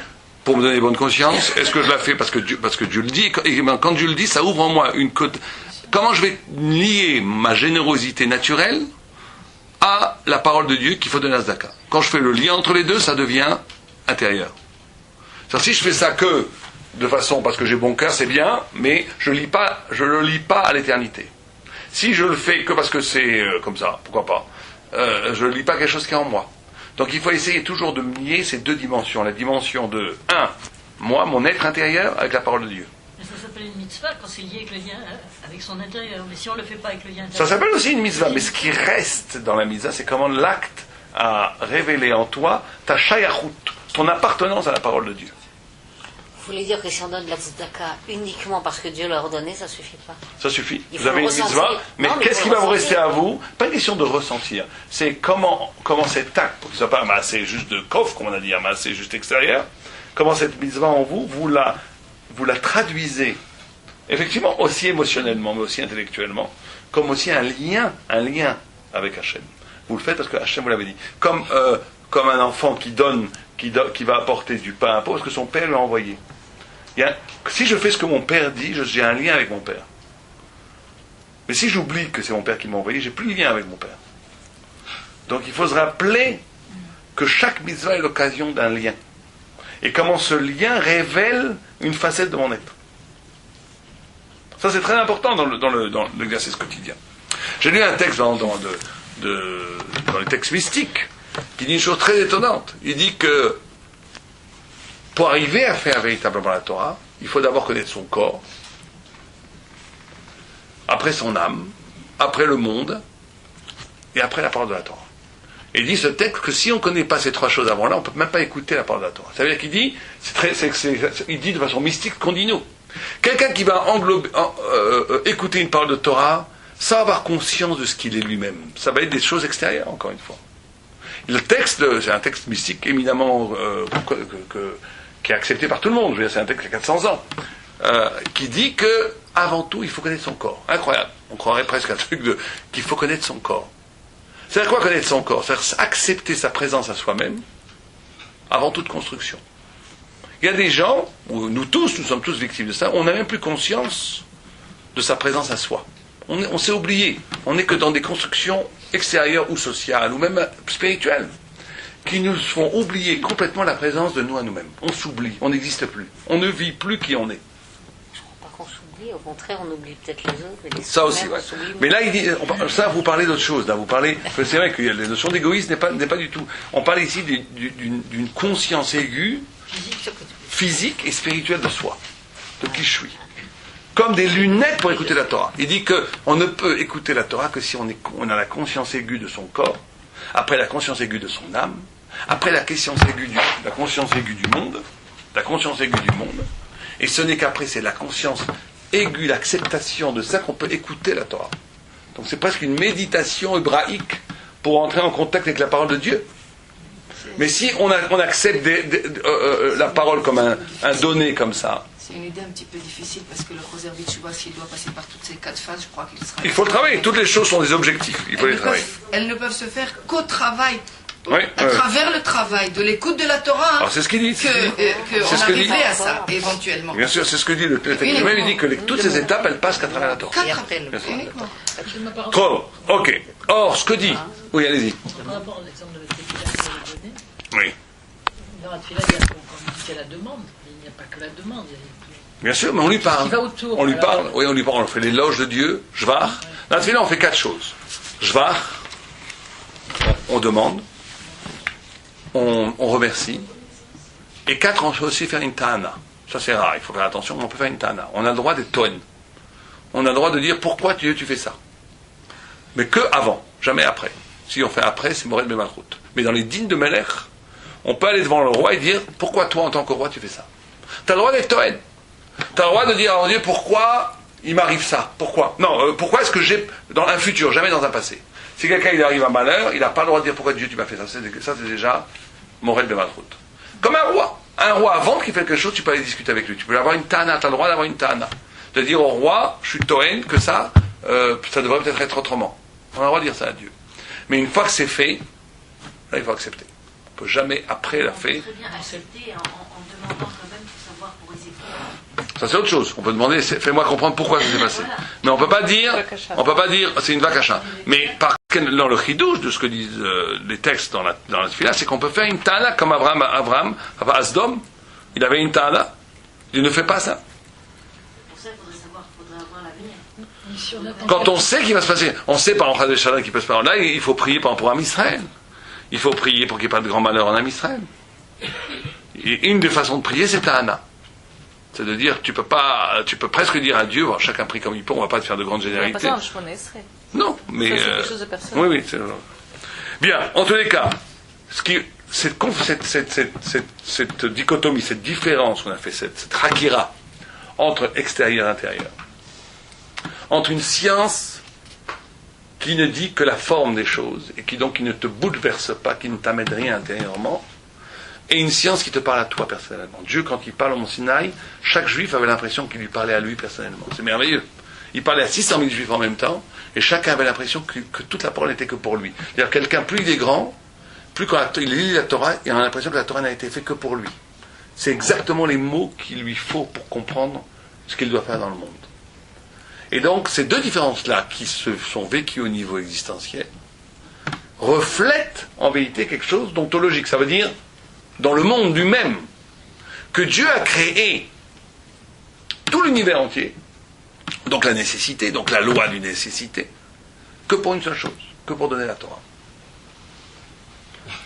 pour me donner bonne conscience? Est-ce que je la fais parce que Dieu le dit? Et quand Dieu le dit, ça ouvre en moi une côte. Comment je vais lier ma générosité naturelle à la parole de Dieu qu'il faut donner à zaka? Quand je fais le lien entre les deux, ça devient intérieur. C'est-à-dire, si je fais ça que de façon parce que j'ai bon cœur, c'est bien, mais je le lis pas à l'éternité. Si je le fais que parce que c'est comme ça, pourquoi pas, je ne lis pas quelque chose qui est en moi. Donc il faut essayer toujours de lier ces deux dimensions. La dimension de, moi, mon être intérieur, avec la parole de Dieu. Mais ça s'appelle une mitzvah quand c'est lié avec le lien avec son intérieur. Mais si on ne le fait pas avec le lien Ça intérieur... s'appelle aussi une mitzvah, mais ce qui reste dans la mitzvah, c'est comment l'acte a révélé en toi ta shayachut, ton appartenance à la parole de Dieu. Vous voulez dire que si on donne de la tzedaka uniquement parce que Dieu l'a ordonné, ça suffit pas? Ça suffit. Il Vous faut avez une ressentir. mitzvah, mais Non, mais qu'est-ce il qui faut va vous rester ressentir. à vous? Pas une question de ressentir. C'est comment cet acte, pour qu'il ne soit pas assez juste de coffre, comme on a dit, assez juste extérieur, comment cette mitzvah en vous, vous la traduisez, effectivement aussi émotionnellement, mais aussi intellectuellement, comme aussi un lien avec Hachem. Vous le faites parce que Hachem vous l'avait dit. Comme un enfant qui va apporter du pain à un pauvre, parce que son père lui a envoyé. Si je fais ce que mon père dit, j'ai un lien avec mon père. Mais si j'oublie que c'est mon père qui m'a envoyé, j'ai plus de lien avec mon père. Donc il faut se rappeler que chaque mitzvah est l'occasion d'un lien. Et comment ce lien révèle une facette de mon être. Ça c'est très important dans l'exercice quotidien. J'ai lu un texte dans les textes mystiques qui dit une chose très étonnante. Il dit que pour arriver à faire véritablement la Torah, il faut d'abord connaître son corps, après son âme, après le monde, et après la parole de la Torah. Et il dit ce texte que si on ne connaît pas ces trois choses avant là, on ne peut même pas écouter la parole de la Torah. Ça veut dire qu'il dit, il dit de façon mystique ce qu'on dit nous. Quelqu'un qui va écouter une parole de Torah, ça va avoir conscience de ce qu'il est lui-même. Ça va être des choses extérieures, encore une fois. Le texte, c'est un texte mystique éminemment qui est accepté par tout le monde. Je veux dire, c'est un texte qui a 400 ans. Qui dit que, avant tout, il faut connaître son corps. Incroyable. On croirait presque un truc qu'il faut connaître son corps. C'est-à-dire quoi connaître son corps? C'est-à-dire accepter sa présence à soi-même avant toute construction. Il y a des gens, nous sommes tous victimes de ça, on n'a même plus conscience de sa présence à soi. On s'est oublié. On n'est que dans des constructions extérieures ou sociales, ou même spirituelles, qui nous font oublier complètement la présence de nous à nous-mêmes. On s'oublie, on n'existe plus. On ne vit plus qui on est. Je crois pas qu'on s'oublie, au contraire, on oublie peut-être les autres. Mais ça aussi, ouais. Mais là, il dit, ça, vous parlez d'autre chose. Là, vous parlez, c'est vrai que la notion d'égoïsme n'est pas du tout. On parle ici d'une conscience aiguë, physique et spirituelle de soi, de qui je suis. Comme des lunettes pour écouter la Torah. Il dit qu'on ne peut écouter la Torah que si on a la conscience aiguë de son corps, après la conscience aiguë de son âme, après la conscience aiguë du monde, et ce n'est qu'après c'est la conscience aiguë, l'acceptation de ça qu'on peut écouter la Torah. Donc c'est presque une méditation hébraïque pour entrer en contact avec la parole de Dieu. Mais si on accepte la parole comme un donné comme ça, c'est une idée un petit peu difficile parce que le Choser B'Teshuva, s'il doit passer par toutes ces 4 phases, je crois qu'il sera... Il faut le travailler. Toutes les choses sont des objectifs. Il faut les travailler. Elles ne peuvent se faire qu'au travail. Oui, à travers le travail, de l'écoute de la Torah. Alors c'est ce qu'il dit. Qu'on arriverait à ça, éventuellement. Bien sûr, c'est ce que dit le texte. Il dit que toutes ces étapes, elles passent qu'à travers la Torah. Uniquement. Trop. Ok. Or, ce que dit... Oui, allez-y. Par rapport à l'exemple de votre que vous avez donné, oui. dans la tefila, il y a, comme vous dites, il y a la demande. Il n'y a pas que la demande. Bien sûr, mais on lui parle. Autour, on lui parle. Oui, on lui parle. On fait l'éloge de Dieu. Jvar. Dans la tefila, on fait 4 choses. Jvar. On demande. On remercie. Et 4, on peut aussi faire une ta'ana. Ça, c'est rare. Il faut faire attention. On peut faire une ta'ana. On a le droit d'être tohen. On a le droit de dire pourquoi Dieu tu fais ça. Mais que avant, jamais après. Si on fait après, c'est Morel Bemalchut. Mais dans les dînes de Melech, on peut aller devant le roi et dire pourquoi toi, en tant que roi, tu fais ça. Tu as le droit d'être tohen. Tu as le droit de dire à Dieu pourquoi il m'arrive ça. Pourquoi? Non, pourquoi est-ce que j'ai dans un futur, jamais dans un passé. Si quelqu'un il arrive un malheur, il n'a pas le droit de dire pourquoi Dieu tu m'as fait ça. Ça, c'est déjà Morel Bemalchut. Comme un roi. Un roi, avant qu'il fait quelque chose, tu peux aller discuter avec lui. Tu peux avoir une ta'ana. Tu as le droit d'avoir une ta'ana. De dire au roi, je suis tohen, que ça devrait peut-être être autrement. On a le droit de dire ça à Dieu. Mais une fois que c'est fait, là, il faut accepter. On ne peut jamais, après la fait... On peut très bien accepter en demandant quand même pour savoir pour Ézéchiel. Ça, c'est autre chose. On peut demander, fais-moi comprendre pourquoi ça s'est passé. Mais on ne peut pas dire, c'est une vakasha. Mais dans le chidouche de ce que disent les textes dans la tefila, c'est qu'on peut faire une ta'ana comme Abraham, Asdom, il avait une ta'ana. Il ne fait pas ça. Quand on sait qu'il va se passer, on sait par exemple Chadin qu'il peut se passer, là il faut prier pour Am Israël. Il faut prier pour qu'il n'y ait pas de grand malheur en Am Israël. Et une des façons de prier, c'est Ta'ana. C'est de dire, tu peux presque dire à Dieu, bon, chacun prie comme il peut, on ne va pas te faire de grandes généralités. Non, mais... Ça, c'est quelque chose de personnel. Oui, c'est... Bien, en tous les cas, cette dichotomie, cette différence qu'on a fait, cette hakira entre extérieur et intérieur, entre une science qui ne dit que la forme des choses et qui ne te bouleverse pas, qui ne t'amène rien intérieurement, et une science qui te parle à toi personnellement. Dieu, quand il parle au Mont Sinaï, chaque juif avait l'impression qu'il lui parlait à lui personnellement. C'est merveilleux. il parlait à 600 000 juifs en même temps, et chacun avait l'impression que toute la parole n'était que pour lui. C'est-à-dire quelqu'un, plus il est grand, plus quand il lit la Torah, il a l'impression que la Torah n'a été faite que pour lui. C'est exactement les mots qu'il lui faut pour comprendre ce qu'il doit faire dans le monde. Et donc, ces deux différences-là, qui se sont vécues au niveau existentiel, reflètent en vérité quelque chose d'ontologique. Ça veut dire, dans le monde lui-même, que Dieu a créé tout l'univers entier, donc la nécessité, donc la loi d'une nécessité, que pour une seule chose, que pour donner la Torah.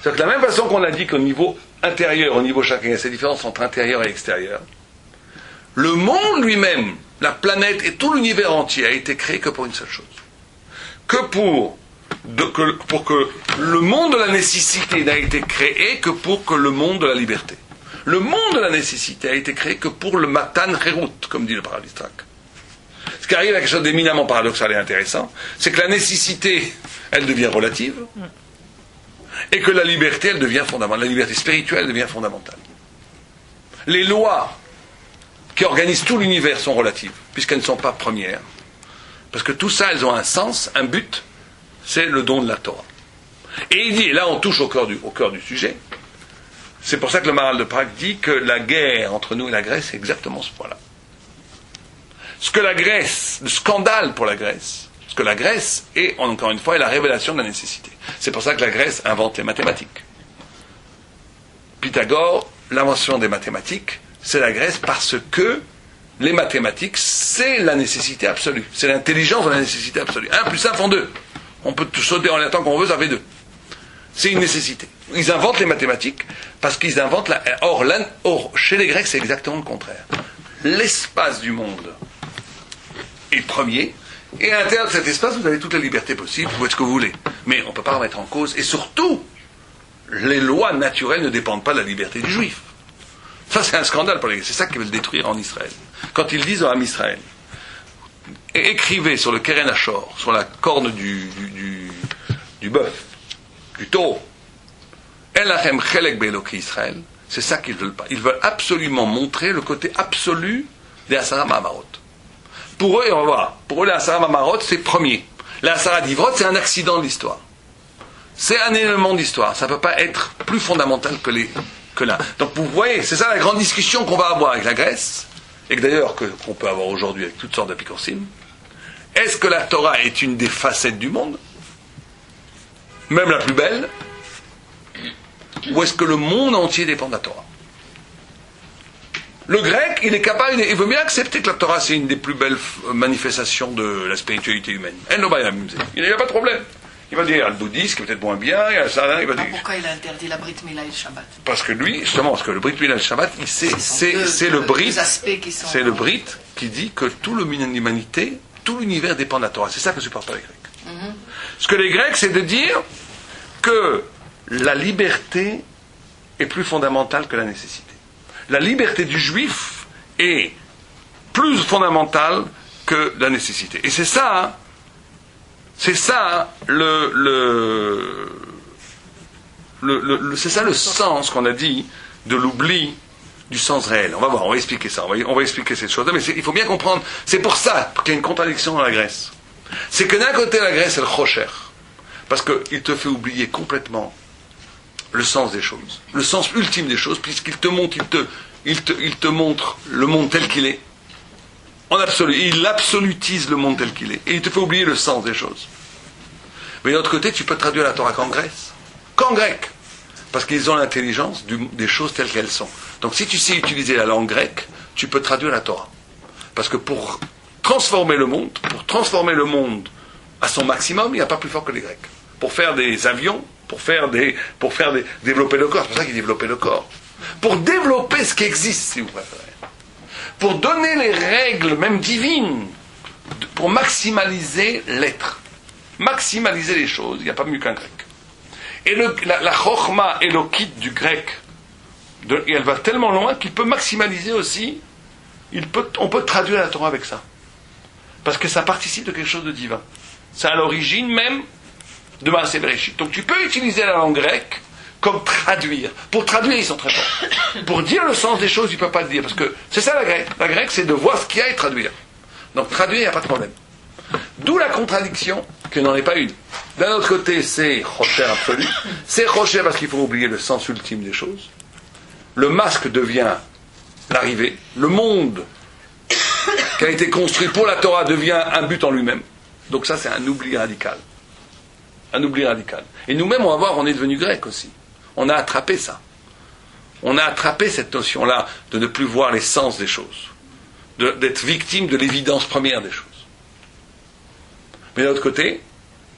C'est-à-dire que de la même façon qu'on a dit qu'au niveau intérieur, au niveau chacun, il y a ces différences entre intérieur et extérieur, le monde lui-même, la planète et tout l'univers entier a été créé que pour une seule chose. Que pour que le monde de la nécessité n'a été créé que pour que le monde de la liberté. Le monde de la nécessité a été créé que pour le matan cherut, comme dit le Paralistrak. Ce qui arrive à quelque chose d'éminemment paradoxal et intéressant, c'est que la nécessité, elle devient relative, et que la liberté, elle devient fondamentale. La liberté spirituelle devient fondamentale. Les lois qui organisent tout l'univers sont relatives, puisqu'elles ne sont pas premières. Parce que tout ça, elles ont un sens, un but, c'est le don de la Torah. Et il dit, et là on touche au cœur du sujet, c'est pour ça que le Maharal de Prague dit que la guerre entre nous et la Grèce, c'est exactement ce point-là. Le scandale pour la Grèce, parce que la Grèce est, encore une fois, est la révélation de la nécessité. C'est pour ça que la Grèce invente les mathématiques. Pythagore, l'invention des mathématiques, c'est la Grèce parce que les mathématiques, c'est la nécessité absolue. C'est l'intelligence de la nécessité absolue. 1 plus 1 font 2. On peut tout sauter en l'air tant qu'on veut, ça fait 2. C'est une nécessité. Ils inventent les mathématiques parce qu'ils inventent la... Or, chez les Grecs, c'est exactement le contraire. L'espace du monde est premier, et à l'intérieur de cet espace, vous avez toute la liberté possible, vous faites ce que vous voulez. Mais on ne peut pas remettre en cause, et surtout, les lois naturelles ne dépendent pas de la liberté du juif. Ça, c'est un scandale pour les Grecs. C'est ça qu'ils veulent détruire en Israël. Quand ils disent à Israël, écrivez sur le Keren Hachor, sur la corne du bœuf, du taureau, Elachem Chelek Be'Eloki Israël, c'est ça qu'ils ne veulent pas. Ils veulent absolument montrer le côté absolu des Asara Mahamarot. Pour eux, et on va voir, pour eux, les Asara Mahamarot, c'est premier. Les Asara d'Ivrot, c'est un accident de l'histoire. C'est un élément d'histoire. Ça ne peut pas être plus fondamental que là. Donc vous voyez, c'est ça la grande discussion qu'on va avoir avec la Grèce, et que d'ailleurs qu'on peut avoir aujourd'hui avec toutes sortes d'apicorsim. Est-ce que la Torah est une des facettes du monde, même la plus belle, ou est-ce que le monde entier dépend de la Torah? Le grec, il est capable, il veut bien accepter que la Torah c'est une des plus belles manifestations de la spiritualité humaine. Il n'y a pas de problème. Il va dire, le bouddhisme qui est peut-être moins bien, il y a ça, il va dire... Pourquoi il a interdit la Brit Mila et le Shabbat? Parce que lui, justement, parce que le Brit Mila et le Shabbat, c'est le Brit, c'est le Brit qui dit que tout l'humanité, tout l'univers dépend de la Torah. C'est ça que supportent les Grecs. Mm-hmm. Ce que les Grecs, c'est de dire que la liberté est plus fondamentale que la nécessité. La liberté du juif est plus fondamentale que la nécessité. Et c'est ça, c'est ça c'est ça le sens qu'on a dit de l'oubli du sens réel. On va voir, on va expliquer ça, on va expliquer cette chose-là, mais il faut bien comprendre, c'est pour ça qu'il y a une contradiction dans la Grèce. C'est que d'un côté la Grèce, elle chocher, parce qu'il te fait oublier complètement le sens des choses, le sens ultime des choses, puisqu'il te montre, il te montre le monde tel qu'il est, en absolu, il absolutise le monde tel qu'il est, et il te fait oublier le sens des choses. Mais d'un autre côté, tu peux traduire la Torah qu'en grec, parce qu'ils ont l'intelligence des choses telles qu'elles sont. Donc si tu sais utiliser la langue grecque, tu peux traduire la Torah. Parce que pour transformer le monde à son maximum, il n'y a pas plus fort que les Grecs. Pour faire des avions, pour développer le corps, c'est pour ça qu'ils développaient le corps. Pour développer ce qui existe, si vous préférez. Pour donner les règles, même divines, pour maximaliser l'être. Maximaliser les choses, il n'y a pas mieux qu'un grec. Et la chokhma élokite du grec, et elle va tellement loin qu'il peut maximaliser aussi, on peut traduire la Torah avec ça. Parce que ça participe de quelque chose de divin. C'est à l'origine même de Maaseh Bereshit. Donc tu peux utiliser la langue grecque comme traduire. Pour traduire, ils sont très forts. Pour dire le sens des choses, ils ne peuvent pas le dire. Parce que c'est ça la grecque. La grecque, c'est de voir ce qu'il y a et traduire. Donc traduire, il n'y a pas de problème. D'où la contradiction, que n'en est pas une. D'un autre côté, c'est Rocher absolu. C'est Rocher parce qu'il faut oublier le sens ultime des choses. Le masque devient l'arrivée. Le monde qui a été construit pour la Torah devient un but en lui-même. Donc ça, c'est un oubli radical. Un oubli radical. Et nous-mêmes, on va voir, on est devenu grec aussi. On a attrapé ça. On a attrapé cette notion-là de ne plus voir l'essence des choses. D'être victime de l'évidence première des choses. Mais d'un autre côté,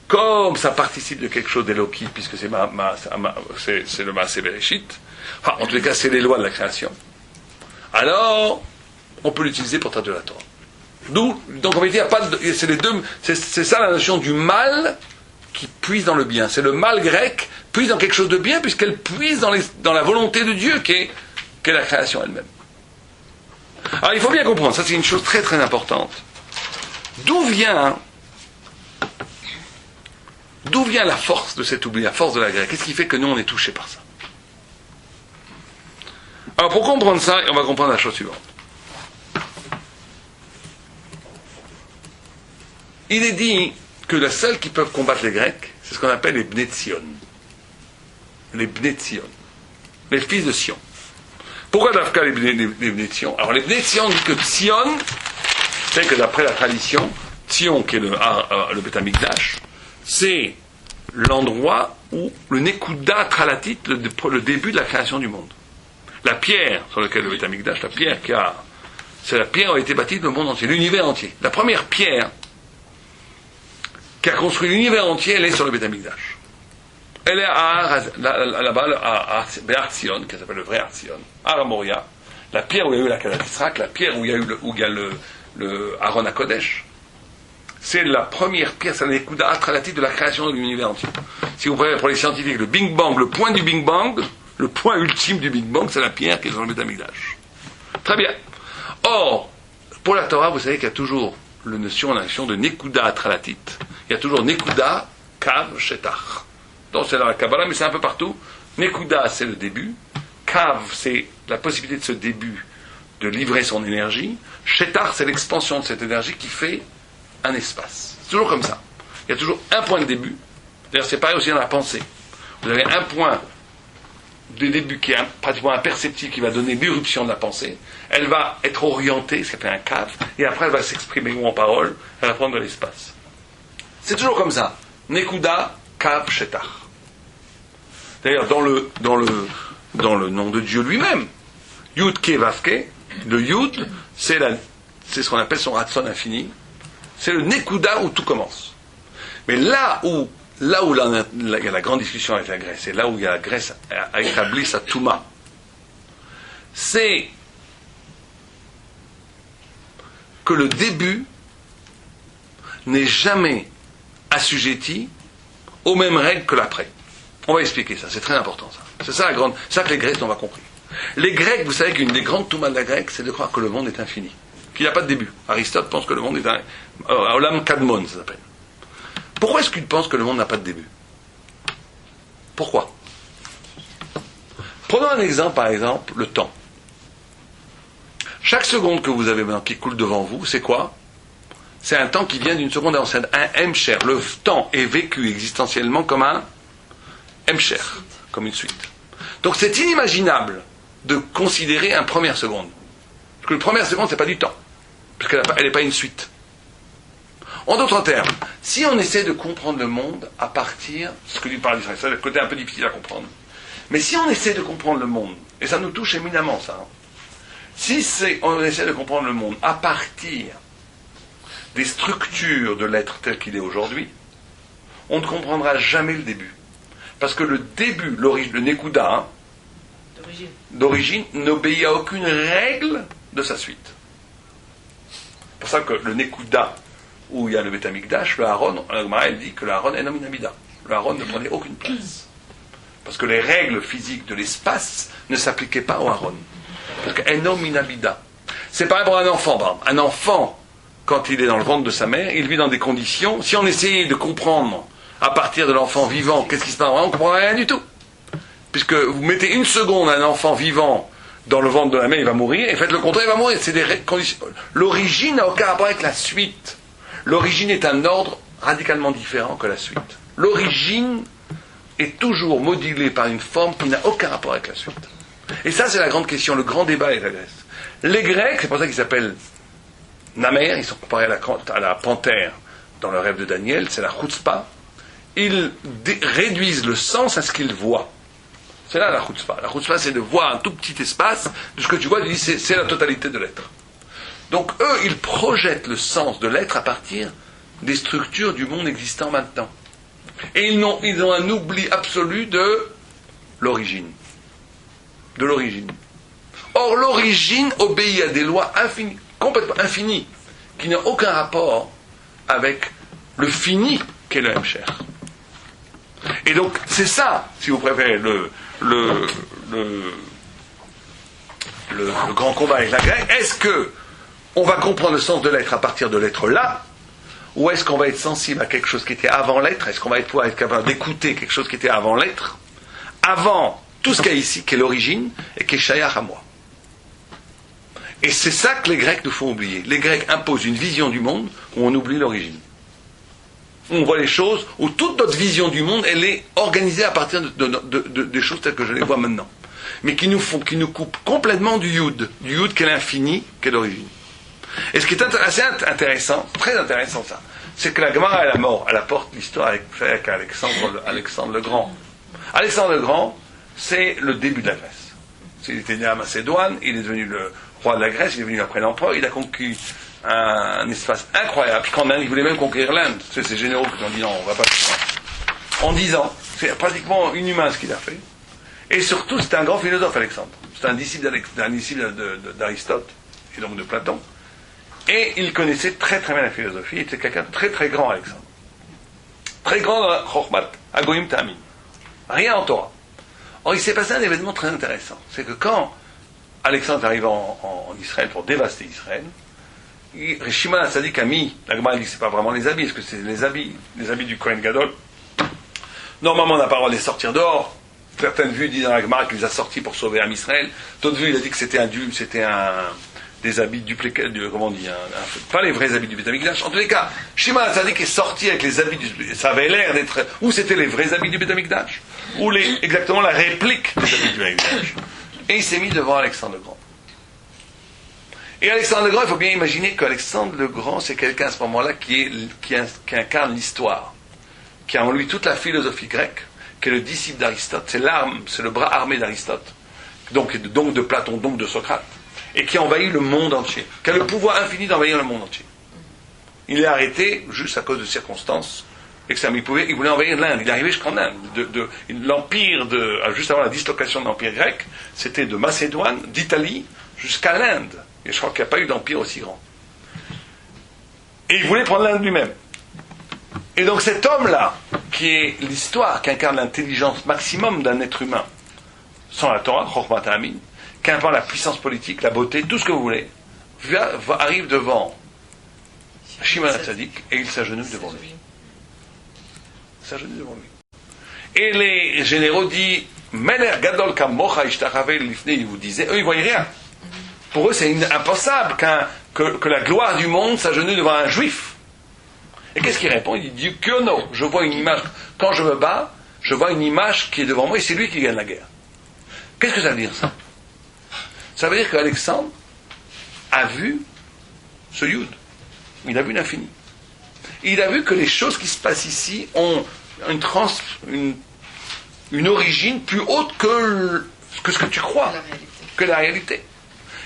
comme ça participe de quelque chose d'Eloki, puisque c'est le Maaseh Bereshit, enfin, en tous les cas, c'est les lois de la création, alors on peut l'utiliser pour traduire la Torah. Donc on va dire, c'est les deux, c'est ça la notion du mal qui puise dans le bien. C'est le mal grec puise dans quelque chose de bien, puisqu'elle puise dans la volonté de Dieu qu'est la création elle-même. Alors il faut bien comprendre, ça c'est une chose très très importante. D'où vient la force de cet oubli, la force de la grecque? Qu'est-ce qui fait que nous on est touchés par ça? Alors pour comprendre ça, on va comprendre la chose suivante. Il est dit que les seuls qui peuvent combattre les Grecs, c'est ce qu'on appelle les Bnei Tzion. Les Bnei Tzion. Les fils de Sion. Pourquoi d'Afka les Bnei Tzion? Alors les Bnei Tzion disent que Tzion, c'est que d'après la tradition, Tzion qui est le Beth Amikdash, c'est l'endroit où le Nekuda Tralatit, le début de la création du monde. La pierre sur laquelle le Beth Amikdash, c'est la pierre où a été bâtie le monde entier, l'univers entier. La première pierre qui a construit l'univers entier, elle est sur le Beth Amikdash. Elle est là-bas, à Be'ar Tzion, qui s'appelle le vrai Artzion, à Moria, la pierre où il y a eu la Kadat Yisraël, la pierre où il y a le Aaron HaKodesh. C'est la première pierre, c'est l'écoute atralatique de la création de l'univers entier. Si vous prenez pour les scientifiques, le Big Bang, le point du Big Bang, le point ultime du Big Bang, c'est la pierre qui est dans le Beth Amikdash. Très bien. Or, pour la Torah, vous savez qu'il y a toujours la notion de Nekuda Atralatit. Il y a toujours Nekuda, Kav, Shetach. Donc c'est dans la Kabbalah, mais c'est un peu partout. Nekuda, c'est le début. Kav, c'est la possibilité de ce début de livrer son énergie. Shetach, c'est l'expansion de cette énergie qui fait un espace. C'est toujours comme ça. Il y a toujours un point de début. D'ailleurs, c'est pareil aussi dans la pensée. Vous avez un point de début qui est pratiquement imperceptible, qui va donner l'irruption de la pensée. Elle va être orientée, ce qu'on appelle un kav, et après elle va s'exprimer en parole, elle va prendre de l'espace. C'est toujours comme ça. Nekuda, kav, shetach. D'ailleurs, dans le nom de Dieu lui-même, Yud Ke Vav Ke, le Yud, c'est ce qu'on appelle son Ratson infini. C'est le Nekuda où tout commence. Mais là où il y a la grande discussion avec la Grèce, et là où la Grèce a établi sa Touma, c'est que le début n'est jamais assujetti aux mêmes règles que l'après. On va expliquer ça, c'est très important ça. C'est ça ça que les Grecs n'ont pas compris. Les Grecs, vous savez qu'une des grandes Toumas de la Grecque, c'est de croire que le monde est infini, qu'il n'y a pas de début. Aristote pense que le monde est Olam Kadmon, ça s'appelle. Pourquoi est-ce qu'il pense que le monde n'a pas de début? Pourquoi? Prenons un exemple, par exemple, le temps. Chaque seconde que vous avez maintenant qui coule devant vous, c'est quoi? C'est un temps qui vient d'une seconde ancienne, un Hemsher. Le temps est vécu existentiellement comme un Hemsher, comme une suite. Donc c'est inimaginable de considérer un première seconde. Parce que le première seconde, c'est pas du temps. Parce qu'elle n'est pas une suite. En d'autres termes, si on essaie de comprendre le monde à partir, ce que dit par l'Israël, c'est le côté un peu difficile à comprendre, mais si on essaie de comprendre le monde, et ça nous touche éminemment ça, on essaie de comprendre le monde à partir des structures de l'être tel qu'il est aujourd'hui, on ne comprendra jamais le début. Parce que le début, le Nekuda, d'origine, n'obéit à aucune règle de sa suite. C'est pour ça que le Nekuda, où il y a le Beth Amikdash, le Aaron, elle dit que le Aaron est nominamida. Le Aaron ne prenait aucune place. Parce que les règles physiques de l'espace ne s'appliquaient pas au Aaron. Parce que nominamida. C'est pareil pour un enfant, par exemple. Un enfant, quand il est dans le ventre de sa mère, il vit dans des conditions. Si on essayait de comprendre à partir de l'enfant vivant qu'est-ce qui se passe, on ne comprendrait rien du tout. Puisque vous mettez une seconde à un enfant vivant dans le ventre de la mère, il va mourir, et faites le contraire, il va mourir. C'est des conditions. L'origine n'a aucun rapport avec la suite. L'origine est un ordre radicalement différent que la suite. L'origine est toujours modulée par une forme qui n'a aucun rapport avec la suite. Et ça, c'est la grande question, le grand débat avec la Grèce. Les Grecs, c'est pour ça qu'ils s'appellent Namer, ils sont comparés à la panthère dans le rêve de Daniel, c'est la chutzpah. Ils réduisent le sens à ce qu'ils voient. C'est là la chutzpah. La chutzpah, c'est de voir un tout petit espace de ce que tu vois, tu dis c'est la totalité de l'être. Donc eux, ils projettent le sens de l'être à partir des structures du monde existant maintenant. Et ils ont un oubli absolu de l'origine. De l'origine. Or, l'origine obéit à des lois infinies, complètement infinies, qui n'ont aucun rapport avec le fini qu'est le Hemsher. Et donc, c'est ça, si vous préférez, le grand combat avec la Grèce. Est-ce que on va comprendre le sens de l'être à partir de l'être là, ou est-ce qu'on va être sensible à quelque chose qui était avant l'être? Est-ce qu'on va pouvoir être capable d'écouter quelque chose qui était avant l'être, avant tout ce qu'il y a ici, qui est l'origine, et qui est shayach à moi? Et c'est ça que les Grecs nous font oublier. Les Grecs imposent une vision du monde où on oublie l'origine. On voit les choses où toute notre vision du monde, elle est organisée à partir des choses telles que je les vois maintenant. Mais qui nous coupent complètement du Yud qui est l'infini, qui est l'origine. Et ce qui est assez intéressant, très intéressant ça, c'est que la Gemara elle apporte l'histoire avec Alexandre le Grand. Alexandre le Grand, c'est le début de la Grèce. Il était né à Macédoine, il est devenu le roi de la Grèce, il est venu après l'empereur, il a conquis un espace incroyable. Puis quand il voulait même conquérir l'Inde, c'est ces généraux qui ont dit non, on va pas faire ça. En 10 ans, c'est pratiquement inhumain ce qu'il a fait. Et surtout, c'était un grand philosophe, Alexandre. C'était un disciple d'Aristote, et donc de Platon. Et il connaissait très très bien la philosophie, il était quelqu'un de très très grand, Alexandre. Très grand dans la Chokhmat, Agoim Ta'amin. Rien en Torah. Or, il s'est passé un événement très intéressant. C'est que quand Alexandre arrive en Israël pour dévaster Israël, Shimon HaTzadik a mis, la Gemara dit que ce n'est pas vraiment les habits, parce que c'est les habits du Kohen Gadol. Normalement, on n'a pas le droit de les sortir dehors. Certaines vues disent dans la Gemara qu'il les a sortis pour sauver Am Israël. D'autres vues, il a dit que c'était des habits dupliqués, comment on dit, pas les vrais habits du Beth Amikdash. En tous les cas, Shimon HaTzadik est sorti avec les habits ça avait l'air d'être, ou c'était les vrais habits du Beth Amikdash, ou exactement la réplique des habits du Beth Amikdash. Et il s'est mis devant Alexandre le Grand. Et Alexandre le Grand, il faut bien imaginer qu'Alexandre le Grand, c'est quelqu'un à ce moment-là qui incarne l'histoire, qui a en lui toute la philosophie grecque, qui est le disciple d'Aristote, c'est l'arme, c'est le bras armé d'Aristote, donc de Platon, donc de Socrate, et qui envahit le monde entier, qui a le pouvoir infini d'envahir le monde entier. Il est arrêté juste à cause de circonstances extrêmes. Il voulait envahir l'Inde, il est arrivé jusqu'en Inde. L'empire, juste avant la dislocation de l'empire grec, c'était de Macédoine, d'Italie, jusqu'à l'Inde. Et je crois qu'il n'y a pas eu d'empire aussi grand. Et il voulait prendre l'Inde lui-même. Et donc cet homme-là, qui est l'histoire, qui incarne l'intelligence maximum d'un être humain, sans la Torah, Chokhmat Ta'amin, qui incarne la puissance politique, la beauté, tout ce que vous voulez, arrive devant Shimon HaTzadik et il s'agenouille devant lui. S'agenouille devant lui. Et les généraux disent Meler Gadol Kamocha Ishtachave Lifnei, ils vous disaient, eux ils ne voyaient rien. Pour eux c'est impensable que la gloire du monde s'agenouille devant un juif. Et qu'est-ce qu'il répond? Il dit Kyono, je vois une image, quand je me bats, je vois une image qui est devant moi et c'est lui qui gagne la guerre. Qu'est-ce que ça veut dire ça? Ça veut dire qu'Alexandre a vu ce Yud. Il a vu l'infini. Il a vu que les choses qui se passent ici ont une origine plus haute que ce que tu crois, que la réalité.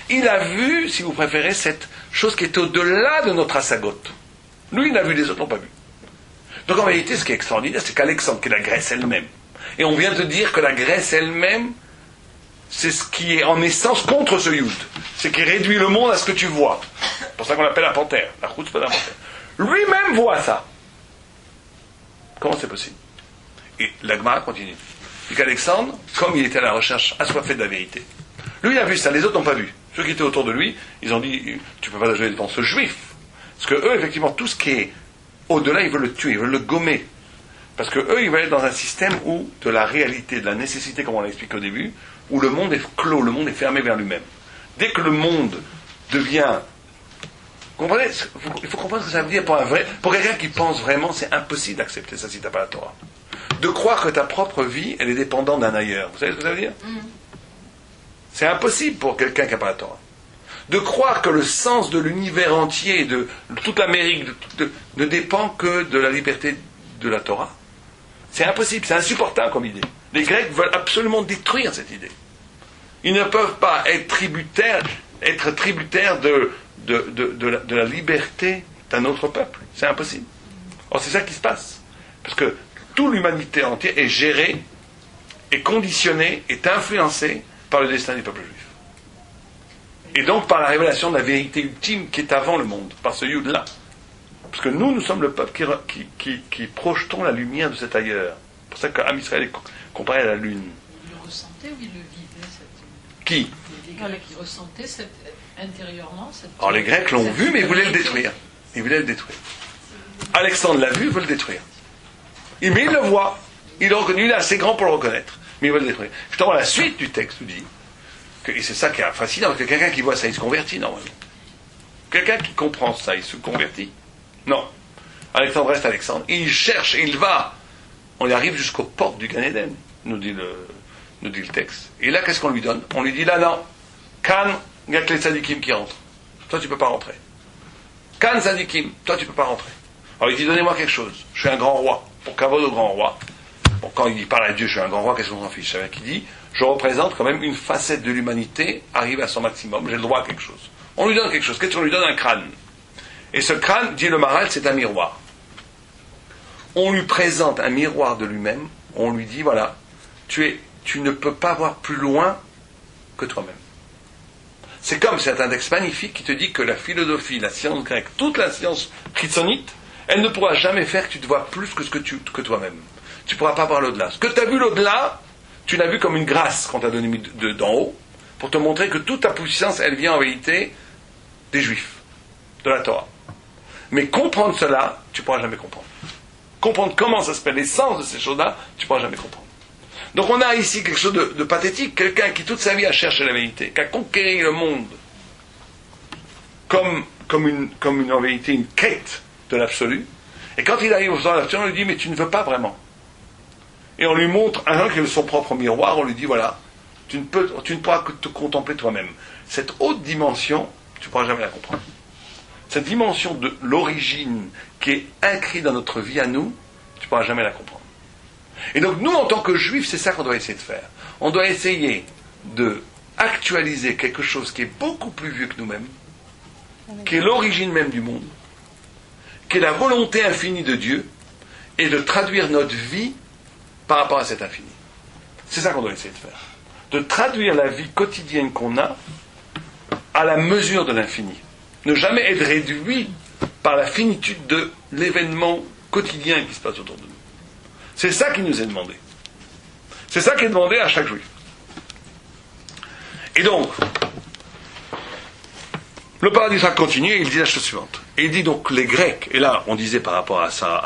Il a vu, si vous préférez, cette chose qui est au-delà de notre asagote. Lui, il l'a vu, les autres n'ont pas vu. Donc en réalité, ce qui est extraordinaire, c'est qu'Alexandre, qui est la Grèce elle-même, et on vient de dire que la Grèce elle-même, c'est ce qui est en essence contre ce Yud. C'est qui réduit le monde à ce que tu vois. C'est pour ça qu'on l'appelle la panthère. La route, c'est pas la panthère. Lui-même voit ça. Comment c'est possible? Et la Gemara continue. Et qu'Alexandre, comme il était à la recherche assoiffée de la vérité, lui il a vu ça, les autres n'ont pas vu. Ceux qui étaient autour de lui, ils ont dit, tu peux pas jouer devant ce juif. Parce que eux, effectivement, tout ce qui est au-delà, ils veulent le tuer, ils veulent le gommer. Parce que eux, ils veulent être dans un système où, de la réalité, de la nécessité, comme on l'a expliqué au début, où le monde est clos, le monde est fermé vers lui-même. Dès que le monde devient... Comprenez, il faut comprendre ce que ça veut dire pour quelqu'un qui pense vraiment, c'est impossible d'accepter ça si tu n'as pas la Torah. De croire que ta propre vie, elle est dépendante d'un ailleurs. Vous savez ce que ça veut dire? C'est impossible pour quelqu'un qui n'a pas la Torah. De croire que le sens de l'univers entier, de toute l'Amérique, ne dépend que de la liberté de la Torah. C'est impossible, c'est insupportable comme idée. Les Grecs veulent absolument détruire cette idée. Ils ne peuvent pas être tributaires de la liberté d'un autre peuple. C'est impossible. Or, c'est ça qui se passe. Parce que toute l'humanité entière est gérée, est conditionnée, est influencée par le destin du peuple juif. Et donc par la révélation de la vérité ultime qui est avant le monde, par ce Yud-là. Parce que nous sommes le peuple qui projetons la lumière de cet ailleurs. C'est pour ça qu'Am Israël est comparé à la lune. Il le ressentait ou il le vivait Qui? Les Grecs qui ressentaient intérieurement cette... Alors les Grecs l'ont vu, mais ils voulaient le détruire. Ils voulaient le détruire. Alexandre l'a vu, il veut le détruire. Mais il le voit. Il l'a reconnu, il est assez grand pour le reconnaître. Mais il veut le détruire. Justement, la suite du texte nous dit, et c'est ça qui est fascinant, que quelqu'un qui voit ça, il se convertit normalement. Quelqu'un qui comprend ça, il se convertit. Non. Alexandre reste Alexandre. Il cherche, et il va. On y arrive jusqu'aux portes du Gan Eden, nous dit le texte. Et là, qu'est-ce qu'on lui donne? On lui dit là, non. Kan, il n'y a que les tzadikim qui rentrent. Toi, tu ne peux pas rentrer. Kan tzadikim, toi, tu ne peux pas rentrer. Alors il dit, donnez-moi quelque chose. Je suis un grand roi. Pour kavod au grand roi. Bon, quand il parle à Dieu, je suis un grand roi, qu'est-ce qu'on s'en fiche? C'est vrai qu'il dit, je représente quand même une facette de l'humanité, arrive à son maximum, j'ai le droit à quelque chose. On lui donne quelque chose. Qu'est-ce qu'on lui donne? Un crâne. Et ce crâne, dit le Maharal, c'est un miroir. On lui présente un miroir de lui-même, on lui dit, voilà, tu ne peux pas voir plus loin que toi-même. C'est comme cet index magnifique qui te dit que la philosophie, la science grecque, toute la science chitsonite, elle ne pourra jamais faire que tu te vois plus que toi-même. Tu ne pourras pas voir l'au-delà. Ce que tu as vu l'au-delà, tu l'as vu comme une grâce qu'on t'a donnée d'en haut, pour te montrer que toute ta puissance, elle vient en vérité des Juifs, de la Torah. Mais comprendre cela, tu ne pourras jamais comprendre. Comprendre comment ça s'appelle, l'essence de ces choses-là, tu ne pourras jamais comprendre. Donc on a ici quelque chose de pathétique, quelqu'un qui toute sa vie a cherché la vérité, qui a conquéri le monde comme en vérité une quête de l'absolu, et quand il arrive au temps de l'absolu, on lui dit mais tu ne veux pas vraiment. Et on lui montre un qui est son propre miroir, on lui dit voilà, tu ne pourras que te contempler toi-même. Cette haute dimension, tu ne pourras jamais la comprendre. Cette dimension de l'origine qui est inscrite dans notre vie à nous, tu ne pourras jamais la comprendre. Et donc nous, en tant que juifs, c'est ça qu'on doit essayer de faire. On doit essayer de actualiser quelque chose qui est beaucoup plus vieux que nous-mêmes, qui est l'origine même du monde, qui est la volonté infinie de Dieu, et de traduire notre vie par rapport à cet infini. C'est ça qu'on doit essayer de faire. De traduire la vie quotidienne qu'on a à la mesure de l'infini. Ne jamais être réduit par la finitude de l'événement quotidien qui se passe autour de nous. C'est ça qui nous est demandé. C'est ça qui est demandé à chaque juif. Et donc, le paradis continue et il dit la chose suivante. Et il dit donc les Grecs, et là on disait par rapport à ça,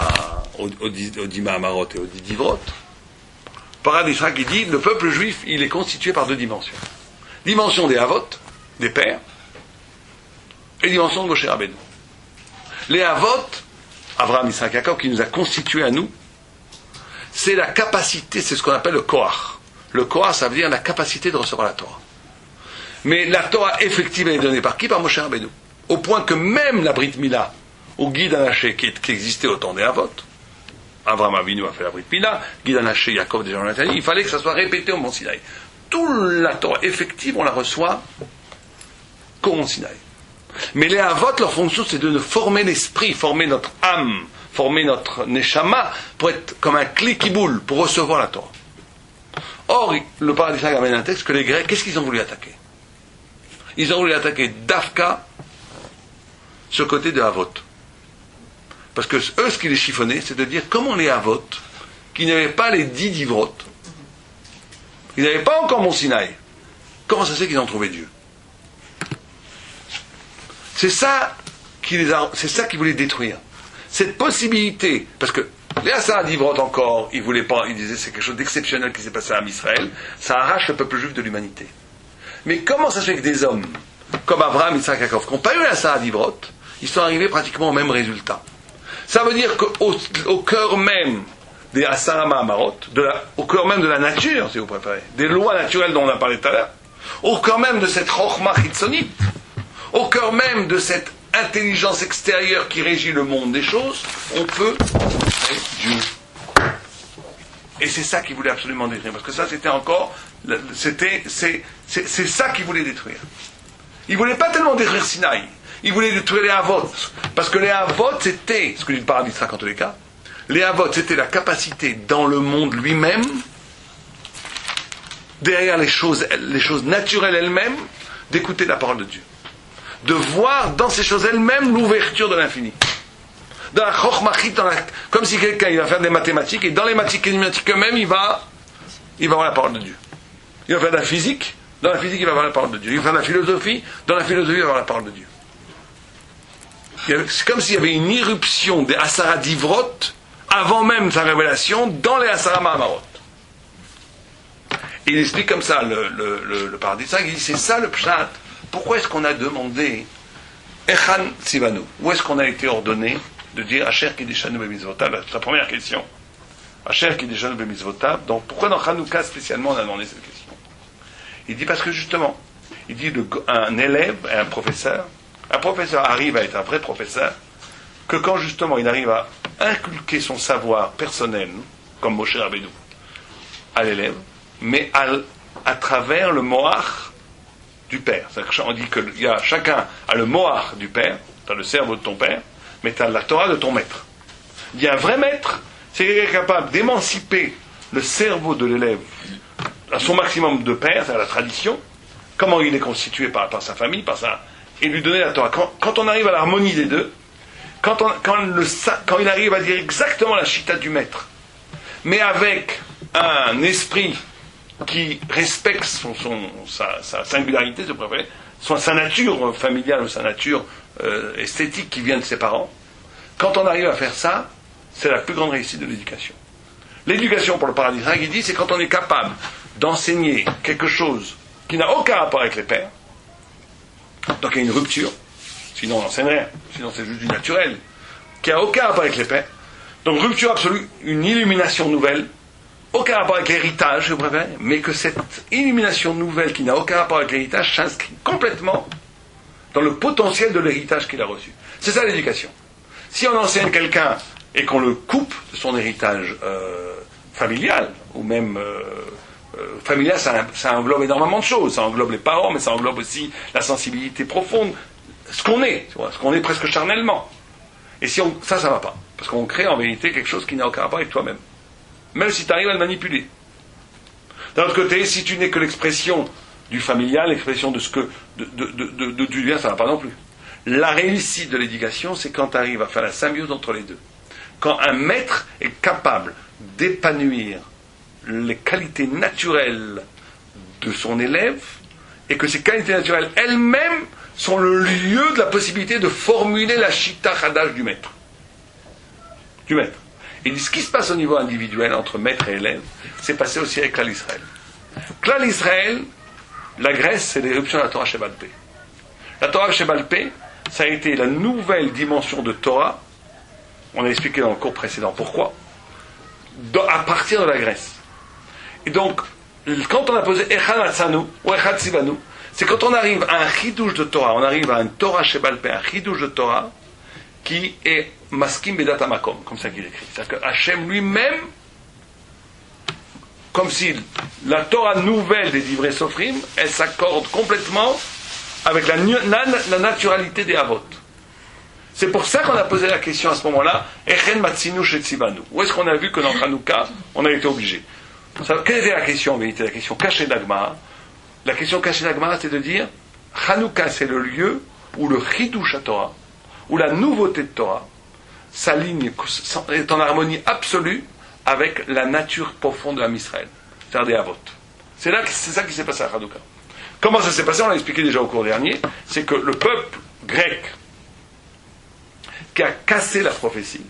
au Dima Amarot et au Divrot, paradis qui dit le peuple juif il est constitué par deux dimensions. Dimension des Havot, des pères, et dimension de Moshe Rabbeinu. Les Havot, Abraham, Isaac, Jacob, qui nous a constitués à nous, c'est la capacité, c'est ce qu'on appelle le Koach. Le Koach, ça veut dire la capacité de recevoir la Torah. Mais la Torah effective elle est donnée par qui? Par Moshe Rabbeinu. Au point que même la Brit Mila, au Guide Anaché, qui existait au temps des Havot, Abraham Avinu a fait la Brit Mila, Guide Anaché, Jacob déjà en a dit, il fallait que ça soit répété au Mont Sinaï. Toute la Torah effective, on la reçoit qu'au Mont Sinaï. Mais les Havot, leur fonction, c'est de former l'esprit, former notre âme, former notre neshama, pour être comme un clé qui boule, pour recevoir la Torah. Or, le paradis amène un texte que les Grecs, qu'est-ce qu'ils ont voulu attaquer? Ils ont voulu attaquer d'Afka, ce côté de Havot. Parce que eux, ce qui les chiffonnait, c'est de dire comment les Havot, qui n'avaient pas les 10 divrot, ils n'avaient pas encore Mont Sinaï, comment ça se fait qu'ils ont trouvé Dieu? C'est ça qu'ils voulaient détruire. Cette possibilité, parce que Les Asara d'Ivrot encore, ils voulaient pas, ils disaient c'est quelque chose d'exceptionnel qui s'est passé à Israël, ça arrache le peuple juif de l'humanité. Mais comment ça se fait que des hommes comme Abraham, Yitzhak, Yaakov, qui n'ont pas eu la Asara d'Ivrot, ils sont arrivés pratiquement au même résultat? Ça veut dire qu'au cœur même des Asara Mahamarot, au cœur même de la nature, si vous préférez, des lois naturelles dont on a parlé tout à l'heure, au cœur même de cette Chokhmah Chitzonite, au cœur même de cette intelligence extérieure qui régit le monde des choses, on peut rencontrer Dieu. Et c'est ça qu'il voulait absolument détruire, parce que ça c'est ça qu'il voulait détruire. Il voulait pas tellement détruire Sinaï, il voulait détruire les Havot, parce que les Havot c'était, ce que dit le paradis en tous les cas, les Havot c'était la capacité dans le monde lui-même, derrière les choses naturelles elles-mêmes, d'écouter la parole de Dieu. De voir dans ces choses elles-mêmes l'ouverture de l'infini. Dans la chokhmachit, comme si quelqu'un il va faire des mathématiques, et dans les mathématiques eux-mêmes, il va voir la parole de Dieu. Il va faire de la physique, dans la physique, il va voir la parole de Dieu. Il va faire de la philosophie, dans la philosophie, il va voir la parole de Dieu. C'est comme s'il y avait une irruption des Asara d'Ivrot, avant même sa révélation, dans les Asara Mahamarot. Et il explique comme ça, le paradis, il dit, c'est ça le pshat. Pourquoi est-ce qu'on a demandé Echan Tzivanu? Où est-ce qu'on a été ordonné de dire Asher Kideshanu B'mitzvotav? La première question. Asher Kideshanu B'mitzvotav. Donc pourquoi dans Hanouka spécialement on a demandé cette question? Il dit parce que justement, il dit un élève et un professeur arrive à être un vrai professeur que quand justement il arrive à inculquer son savoir personnel, comme Moshe Rabbeinu, à l'élève, mais à travers le moach du père. On dit que chacun a le moach du père, tu as le cerveau de ton père, mais tu as la Torah de ton maître. Il y a un vrai maître, c'est quelqu'un qui est capable d'émanciper le cerveau de l'élève à son maximum de père, c'est la tradition, comment il est constitué par sa famille, et lui donner la Torah. Quand on arrive à l'harmonie des deux, quand il arrive à dire exactement la chita du maître, mais avec un esprit qui respecte sa singularité, si vous préférez, sa nature familiale ou sa nature esthétique qui vient de ses parents, quand on arrive à faire ça, c'est la plus grande réussite de l'éducation. L'éducation, pour le paradis, il dit, c'est quand on est capable d'enseigner quelque chose qui n'a aucun rapport avec les pères, donc il y a une rupture, sinon on n'enseigne rien, sinon c'est juste du naturel, qui n'a aucun rapport avec les pères, donc rupture absolue, une illumination nouvelle, aucun rapport avec l'héritage, je préfère, mais que cette illumination nouvelle qui n'a aucun rapport avec l'héritage s'inscrit complètement dans le potentiel de l'héritage qu'il a reçu. C'est ça l'éducation. Si on enseigne quelqu'un et qu'on le coupe de son héritage familial, ou même familial, ça englobe énormément de choses. Ça englobe les parents, mais ça englobe aussi la sensibilité profonde, ce qu'on est presque charnellement. Et si ça va pas. Parce qu'on crée en vérité quelque chose qui n'a aucun rapport avec toi-même. Même si tu arrives à le manipuler. D'un autre côté, si tu n'es que l'expression du familial, l'expression de ce que de tu deviens, ça ne va pas non plus. La réussite de l'éducation, c'est quand tu arrives à faire la symbiose entre les deux. Quand un maître est capable d'épanouir les qualités naturelles de son élève, et que ces qualités naturelles elles-mêmes sont le lieu de la possibilité de formuler la chita chadash du maître. Et ce qui se passe au niveau individuel entre maître et élève, c'est passé aussi avec Klal Israël. Klal Israël, la Grèce, c'est l'éruption de la Torah Shebal Peh. La Torah Shebal Peh, ça a été la nouvelle dimension de Torah. On a expliqué dans le cours précédent pourquoi. À partir de la Grèce. Et donc, quand on a posé Echad Atzanu ou Echad Tzivanu, c'est quand on arrive à un chidouche de Torah, on arrive à une Torah Shebal Peh, un chidouche de Torah, qui est Maskim Bedat Hamakom, comme ça qu'il écrit. C'est-à-dire que Hachem lui-même, comme si la Torah nouvelle des Divrei Sofrim, elle s'accorde complètement avec la naturalité des Havot. C'est pour ça qu'on a posé la question à ce moment-là, Echen Matzinu Shetzivanu. Où est-ce qu'on a vu que dans Hanouka, on a été obligé? Quelle était la question en vérité? La question cachée d'Agmara. La question cachée d'Agmara, c'est de dire, Hanouka, c'est le lieu où le Chidush Torah, où la nouveauté de Torah s'aligne, est en harmonie absolue avec la nature profonde de l'Am Israël, c'est-à-dire des Havot. C'est ça qui s'est passé à Hanouka. Comment ça s'est passé? On l'a expliqué déjà au cours dernier. C'est que le peuple grec qui a cassé la prophétie,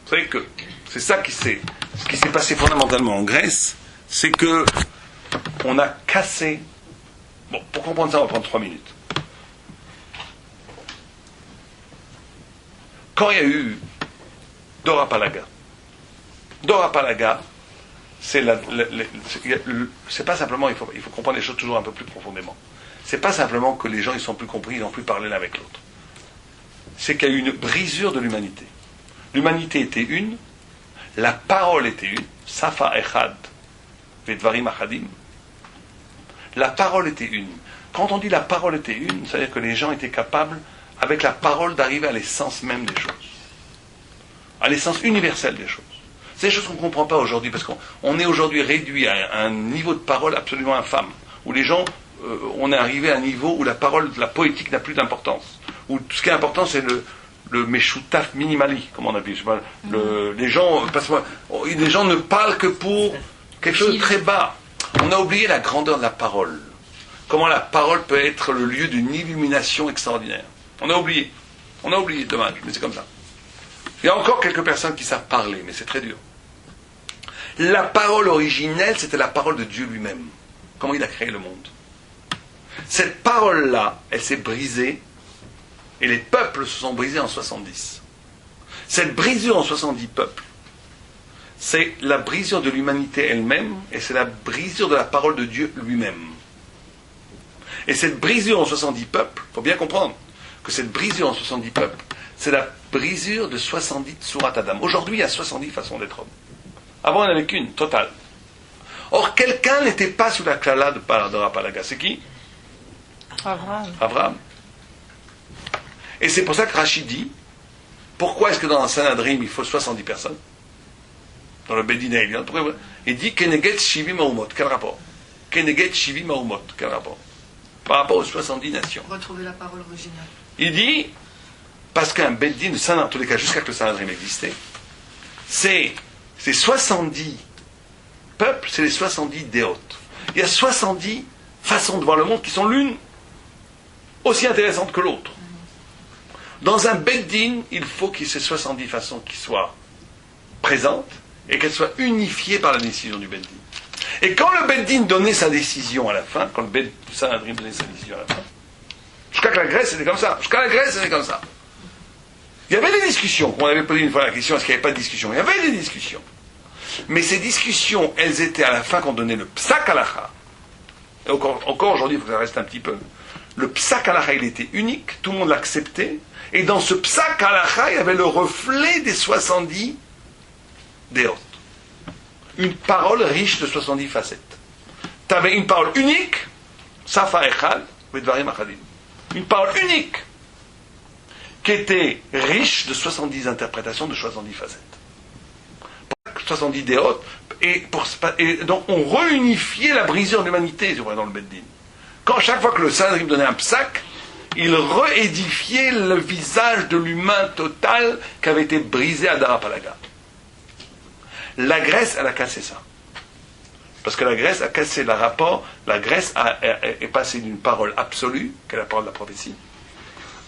Vous savez que c'est ça ce qui s'est passé fondamentalement en Grèce, c'est que on a cassé. Bon, pour comprendre ça, on va prendre 3 minutes. Quand il y a eu Dora Palaga, c'est pas simplement, il faut comprendre les choses toujours un peu plus profondément. C'est pas simplement que les gens ils sont plus compris, ils n'ont plus parlé l'un avec l'autre. C'est qu'il y a eu une brisure de l'humanité. L'humanité était une, la parole était une, Safa Echad, Vedvarim Achadim. La parole était une. Quand on dit la parole était une, c'est-à-dire que les gens étaient capables, avec la parole, d'arriver à l'essence même des choses. À l'essence universelle des choses. C'est des choses qu'on ne comprend pas aujourd'hui, parce qu'on est aujourd'hui réduit à un niveau de parole absolument infâme, où les gens, on est arrivé à un niveau où la parole, la poétique n'a plus d'importance. Où tout ce qui est important, c'est le meshutaf minimali, comme on a dit. Les gens ne parlent que pour quelque chose de très bas. On a oublié la grandeur de la parole. Comment la parole peut être le lieu d'une illumination extraordinaire. On a oublié, dommage, mais c'est comme ça. Il y a encore quelques personnes qui savent parler, mais c'est très dur. La parole originelle, c'était la parole de Dieu lui-même. Comment il a créé le monde. Cette parole-là, elle s'est brisée, et les peuples se sont brisés en 70. Cette brisure en 70 peuples, c'est la brisure de l'humanité elle-même, et c'est la brisure de la parole de Dieu lui-même. Et cette brisure en 70 peuples, il faut bien comprendre que cette brisure en 70 peuples, c'est la brisure de 70 Surat Adam. Aujourd'hui, il y a 70 façons d'être homme. Avant, il n'y en avait qu'une, totale. Or, quelqu'un n'était pas sous la klala de Rapalaga. C'est qui? Abraham. Et c'est pour ça que Rachid dit, pourquoi est-ce que dans un Sanhadrim, il faut 70 personnes? Dans le Bedina Elion, il dit Keneget Shivi Maumot. Quel rapport? Keneget Shivi Maumot. Quel rapport? Par rapport aux 70 nations. Retrouver la parole originale. Il dit, parce qu'un Beddin, en tous les cas, jusqu'à ce que le Sanhadrim existait, c'est 70 peuples, c'est les 70 déotes. Il y a 70 façons de voir le monde qui sont l'une aussi intéressante que l'autre. Dans un Beddin, il faut qu'il y ait ces 70 façons qui soient présentes et qu'elles soient unifiées par la décision du Beddin. Et quand le Beddin donnait sa décision à la fin, quand le Sanhadrim donnait sa décision à la fin, jusqu'à la Grèce, c'était comme ça. Il y avait des discussions. On avait posé une fois la question, est-ce qu'il n'y avait pas de discussion? Il y avait des discussions. Mais ces discussions, elles étaient à la fin qu'on donnait le Psak Halacha. Et encore aujourd'hui, il faut que ça reste un petit peu. Le Psak Halacha, il était unique, tout le monde l'acceptait. Et dans ce Psak Halacha, il y avait le reflet des 70 déotes. Une parole riche de 70 facettes. Tu avais une parole unique, Safa Echad, Vedvarim Achadim. Une parole unique, qui était riche de 70 interprétations, de 70 facettes. 70 déotes, et donc on réunifiait la brisure de l'humanité, si vous voyez, dans le Beddin. Quand chaque fois que le Sanhadrim donnait un psak, il réédifiait le visage de l'humain total qui avait été brisé à Darapalaga. La Grèce, elle a cassé ça. Parce que la Grèce a cassé le rapport, la Grèce est passée d'une parole absolue, qui est la parole de la prophétie,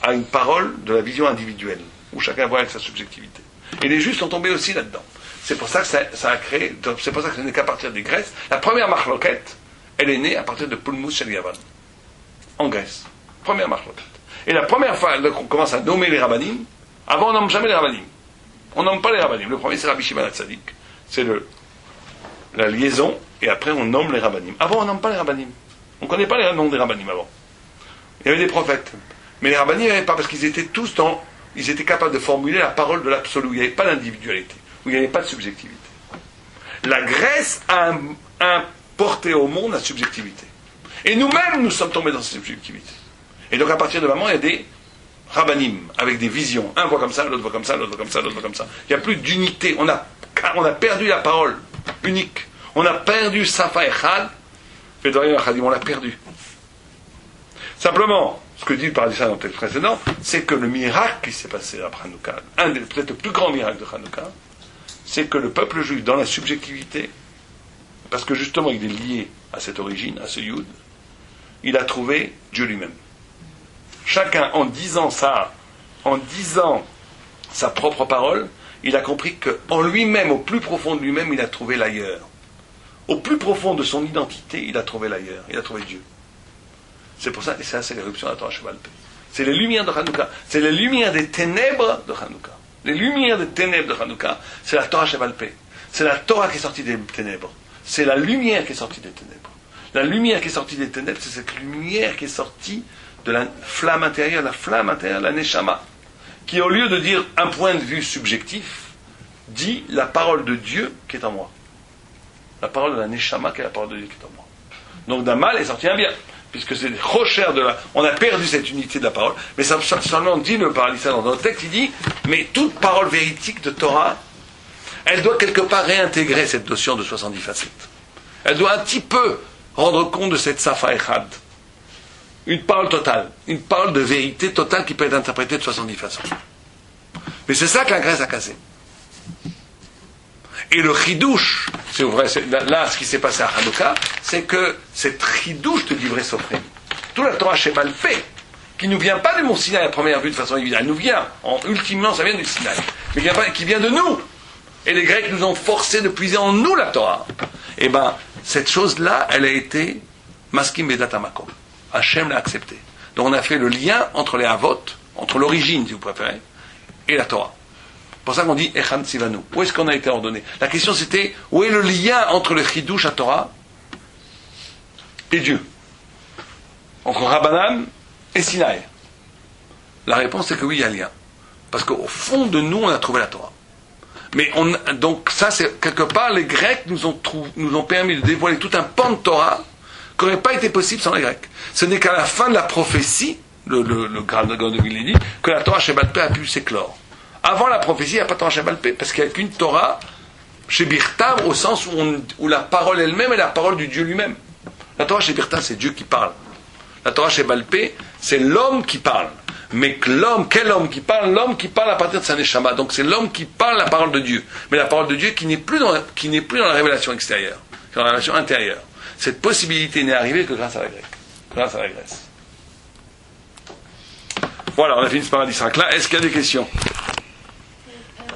à une parole de la vision individuelle, où chacun voit avec sa subjectivité. Et les Juifs sont tombés aussi là-dedans. C'est pour ça que ça a créé, c'est pour ça que ce n'est qu'à partir des Grèces. La première marloquette, elle est née à partir de Pulmus Shel Yavan, en Grèce. Première marloquette. Et la première fois qu'on commence à nommer les rabbinim, avant on nomme jamais les rabbinim. On nomme pas les rabbinim. Le premier c'est Rabbi Shimon HaTzadik. C'est la liaison, et après on nomme les rabbinim. Avant on nomme pas les rabbinim. On ne connaît pas les noms des rabbinim avant. Il y avait des prophètes. Mais les rabbinim n'avaient pas, parce qu'ils étaient tous ils étaient capables de formuler la parole de l'absolu. Il n'y avait pas d'individualité. Où il n'y avait pas de subjectivité. La Grèce a importé au monde la subjectivité. Et nous-mêmes, nous sommes tombés dans cette subjectivité. Et donc à partir de moment, il y a des rabbinim, avec des visions. Un voit comme ça, l'autre voit comme ça, l'autre voit comme ça, l'autre voit comme ça. Il n'y a plus d'unité. On a perdu la parole unique. On a perdu Safa Echad, on l'a perdu. Simplement, ce que dit le paradis dans le texte précédent, c'est que le miracle qui s'est passé à Hanouka, peut-être le plus grand miracle de Hanouka, c'est que le peuple juif, dans la subjectivité, parce que justement il est lié à cette origine, à ce Yud, il a trouvé Dieu lui-même. Chacun, en disant sa propre parole, il a compris qu'en lui-même, au plus profond de lui-même, il a trouvé l'ailleurs. Au plus profond de son identité, il a trouvé l'ailleurs. Il a trouvé Dieu. C'est pour ça, et ça, c'est l'éruption de la Torah Shebaal Peh. C'est les lumières de Hanouka. C'est les lumières des ténèbres de Hanouka. Les lumières des ténèbres de Hanouka, c'est la Torah Shebaal Peh. C'est la Torah qui est sortie des ténèbres. C'est la lumière qui est sortie des ténèbres. La lumière qui est sortie des ténèbres, c'est cette lumière qui est sortie de la flamme intérieure, la Neshama, qui au lieu de dire un point de vue subjectif, dit la parole de Dieu qui est en moi. La parole de la Neshama qui est la parole de Dieu qui est en moi. Donc d'un mal est sorti un bien, puisque c'est Rocher de la... On a perdu cette unité de la parole, mais ça seulement dit le paralysien dans notre texte, il dit, mais toute parole véridique de Torah, elle doit quelque part réintégrer cette notion de 70 facettes. Elle doit un petit peu rendre compte de cette Safa Echad. Une parole totale, une parole de vérité totale qui peut être interprétée de 70 façons. Mais c'est ça que la Grèce a cassé. Et le chidouche, c'est vrai, là ce qui s'est passé à Hanouka, c'est que cette chidouche de livrer Sofrim, toute la Torah Shebaal Peh, qui ne nous vient pas du mont Sinaï à première vue de façon évidente, elle nous vient, ultimement ça vient du Sinaï, mais qui vient de nous. Et les Grecs nous ont forcé de puiser en nous la Torah. Et bien, cette chose-là, elle a été Maskim Bedat Hamakom. Hachem l'a accepté. Donc on a fait le lien entre les Havot, entre l'origine, si vous préférez, et la Torah. C'est pour ça qu'on dit Echan Tzivanu. Où est-ce qu'on a été ordonné? La question c'était, où est le lien entre le Chidush à Torah et Dieu? Entre Rabbanan et Sinaï. La réponse est que oui, il y a un lien. Parce qu'au fond de nous, on a trouvé la Torah. Mais donc ça, c'est quelque part, les Grecs nous ont permis de dévoiler tout un pan de Torah qui n'aurait pas été possible sans les Grecs. Ce n'est qu'à la fin de la prophétie, le Grand de Villény, que la Torah Shebaal Peh a pu s'éclore. Avant la prophétie, il n'y a pas de Torah Shebaal Peh, parce qu'il n'y a qu'une Torah chez Birtav, au sens où la parole elle-même est la parole du Dieu lui-même. La Torah chez Birtav, c'est Dieu qui parle. La Torah Shebaal Peh, c'est l'homme qui parle. Mais que quel homme qui parle? L'homme qui parle à partir de sa Neshama. Donc c'est l'homme qui parle la parole de Dieu. Mais la parole de Dieu qui n'est plus dans la révélation extérieure, qui est dans la révélation intérieure. Cette possibilité n'est arrivée que grâce à la Grèce. Voilà, on a fini ce paradis là. Est-ce qu'il y a des questions?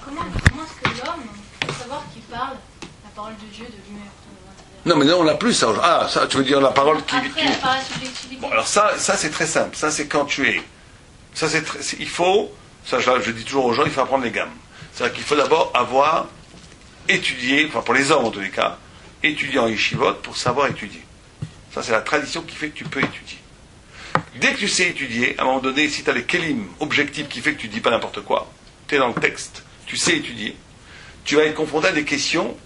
Comment est-ce que l'homme peut savoir qu'il parle la parole de Dieu de lui-même? Non, mais on n'a plus ça. Ah, ça, tu veux dire la parole qui... Après, elle parle à subjectivité. Bon, alors ça c'est très simple. Ça, c'est quand tu es... il faut... Ça, je dis toujours aux gens, il faut apprendre les gammes. C'est-à-dire qu'il faut d'abord avoir étudié, enfin pour les hommes en tous les cas, étudier en yeshivot pour savoir étudier. Ça, c'est la tradition qui fait que tu peux étudier. Dès que tu sais étudier, à un moment donné, si tu as les kelim objectifs qui fait que tu dis pas n'importe quoi, tu es dans le texte, tu sais étudier, tu vas être confronté à des questions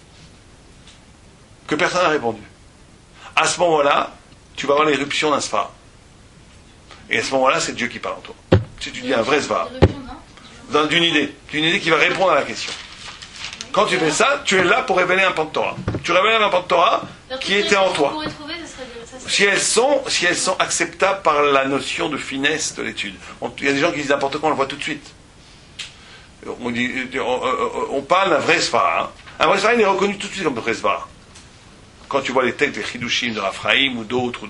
que personne n'a répondu. À ce moment-là, tu vas avoir l'éruption d'un svar. Et à ce moment-là, c'est Dieu qui parle en toi. Si tu dis un vrai svar, d'une idée qui va répondre à la question. Quand tu fais ça, tu es là pour révéler un pan de Torah. Tu révèles un pan de Torah qui était en toi. Si elles sont acceptables par la notion de finesse de l'étude. Il y a des gens qui disent n'importe quoi, on le voit tout de suite. On parle d'un vrai svar. Hein. Un vrai svar, il est reconnu tout de suite comme vrai svar. Quand tu vois les textes des Chidushim de Raphaïm ou d'autres,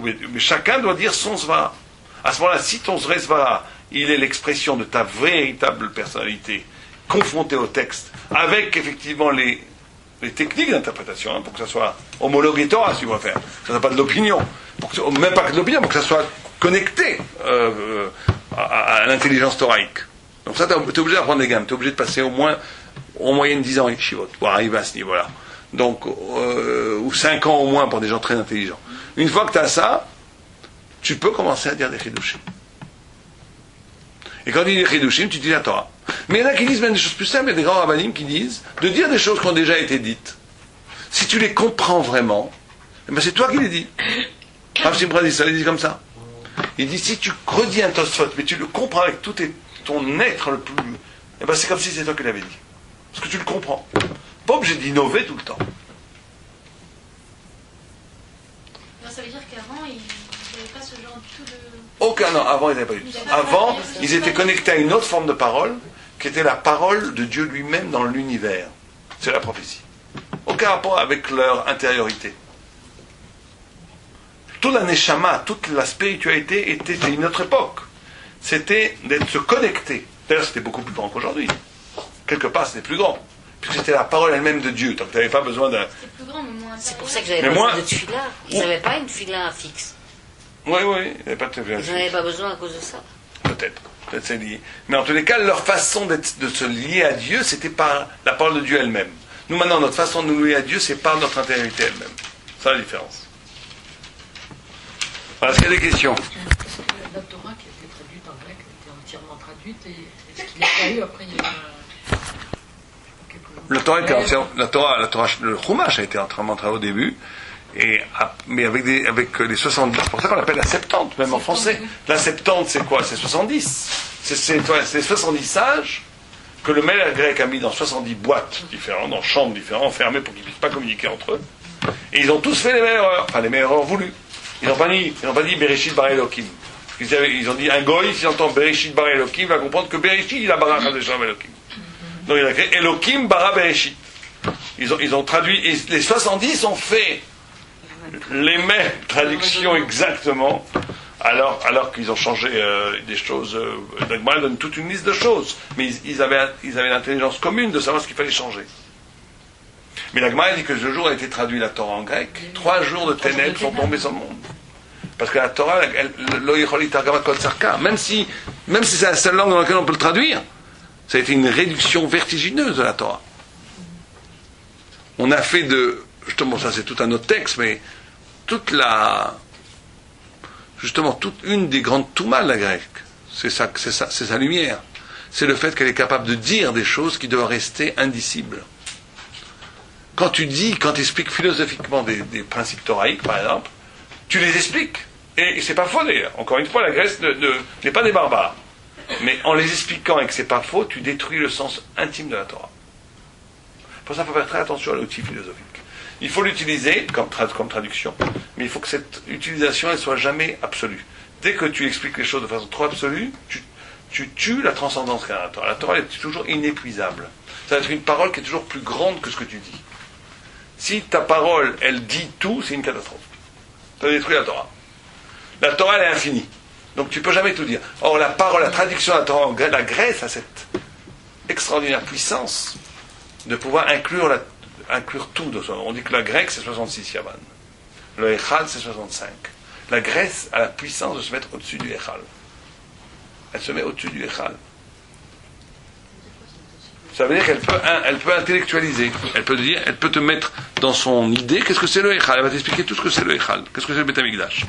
mais chacun doit dire son svar. À ce moment-là, si ton vrai svar, il est l'expression de ta véritable personnalité, confrontée au texte, avec effectivement les techniques d'interprétation, hein, pour que ça soit homologué Torah, si tu veux faire, que ça soit pas de l'opinion, même pas que de l'opinion, pour que ça soit connecté à l'intelligence thoraïque. Donc ça, tu es obligé d'apprendre des gammes, tu es obligé de passer au moins, en moyenne 10 ans yeshivot, pour arriver à ce niveau-là. Donc, ou 5 ans au moins pour des gens très intelligents. Une fois que tu as ça, tu peux commencer à dire des chidushim. Et quand tu dis des chidushim, tu dis la Torah. Mais il y en a qui disent même des choses plus simples, il y a des grands rabbanim qui disent de dire des choses qui ont déjà été dites. Si tu les comprends vraiment, eh ben c'est toi qui les dis. Rav Simcha dit ça, il dit comme ça. Il dit si tu redis un Tosfot, mais tu le comprends avec tout ton être le plus... Eh ben c'est comme si c'est toi qui l'avais dit. Parce que tu le comprends. Pas obligé d'innover tout le temps. Alors, ça veut dire qu'avant, il n'y avait pas ce genre du tout de... Aucun, non, avant ils n'avaient pas eu. Avant, ils étaient connectés à une autre forme de parole, qui était la parole de Dieu lui-même dans l'univers. C'est la prophétie. Aucun rapport avec leur intériorité. Toute la neshama, toute la spiritualité était à une autre époque. C'était d'être se connecter. D'ailleurs, c'était beaucoup plus grand qu'aujourd'hui. quelque part c'était plus grand, puisque c'était la parole elle-même de Dieu, donc tu n'avais pas besoin d'un... C'est plus grand, mais moins intérieur. C'est pour ça que j'avais Mais besoin moi- de tefila. Ils n'avaient pas une tefila fixe. Oui, il n'y avait pas de Ils n'en avaient pas besoin à cause de ça. Peut-être c'est lié. Mais en tous les cas, leur façon de se lier à Dieu, c'était par la parole de Dieu elle-même. Nous maintenant, notre façon de nous lier à Dieu, c'est par notre intériorité elle-même. C'est la différence. Voilà, est-ce qu'il y a des questions? Est-ce que la Torah qui a été traduite en grec était entièrement traduite et est-ce qu'il n'y a pas eu après il y a eu La Torah, le Chumash a été entièrement traduit au début, mais avec les 70, c'est pour ça qu'on l'appelle la Septante, même en français. La Septante, c'est quoi? C'est 70. C'est 70 sages que le maître grec a mis dans 70 boîtes différentes, dans chambres différentes, enfermées pour qu'ils ne puissent pas communiquer entre eux. Et ils ont tous fait les mêmes erreurs, enfin les mêmes erreurs voulues. Ils n'ont pas dit Bereshit bara Elokim. Ils ont dit un goy, s'il entend Bereshit bara Elokim, il va comprendre que Bereshit, il a bara Chadesham Elokim. Donc il a créé Elokim bara Bereshit. Ils ont traduit, et les 70 ont fait les mêmes traductions exactement, alors qu'ils ont changé des choses. L'Agma donne toute une liste de choses, mais ils avaient l'intelligence commune de savoir ce qu'il fallait changer. Mais l'Agma dit que ce jour a été traduit la Torah en grec, 3 jours de ténèbres sont tombés sur le monde. Parce que la Torah, même si c'est la seule langue dans laquelle on peut le traduire, ça a été une réduction vertigineuse de la Torah. On a fait justement, ça c'est tout un autre texte, mais toute une des grandes toumas de la grecque, c'est sa lumière. C'est le fait qu'elle est capable de dire des choses qui doivent rester indicibles. Quand tu expliques philosophiquement des principes thoraïques, par exemple, tu les expliques. Et c'est pas faux d'ailleurs. Encore une fois, la Grèce n'est pas des barbares. Mais en les expliquant et que c'est pas faux, tu détruis le sens intime de la Torah. Pour ça, il faut faire très attention à l'outil philosophique. Il faut l'utiliser comme traduction, mais il faut que cette utilisation elle soit jamais absolue. Dès que tu expliques les choses de façon trop absolue, tu tues la transcendance qu'a la Torah. La Torah est toujours inépuisable. Ça va être une parole qui est toujours plus grande que ce que tu dis. Si ta parole, elle dit tout, c'est une catastrophe. Ça détruit la Torah. La Torah, elle est infinie. Donc tu ne peux jamais tout dire. Or, la traduction de la Torah en grec, la Grèce a cette extraordinaire puissance de pouvoir inclure tout. On dit que la grecque, c'est 66 Yavan. Le Echal, c'est 65. La Grèce a la puissance de se mettre au-dessus du Echal. Elle se met au-dessus du Echal. Ça veut dire qu'elle peut intellectualiser. Elle peut te mettre dans son idée qu'est-ce que c'est le Echal. Elle va t'expliquer tout ce que c'est le Echal. Qu'est-ce que c'est le Beth Amikdash.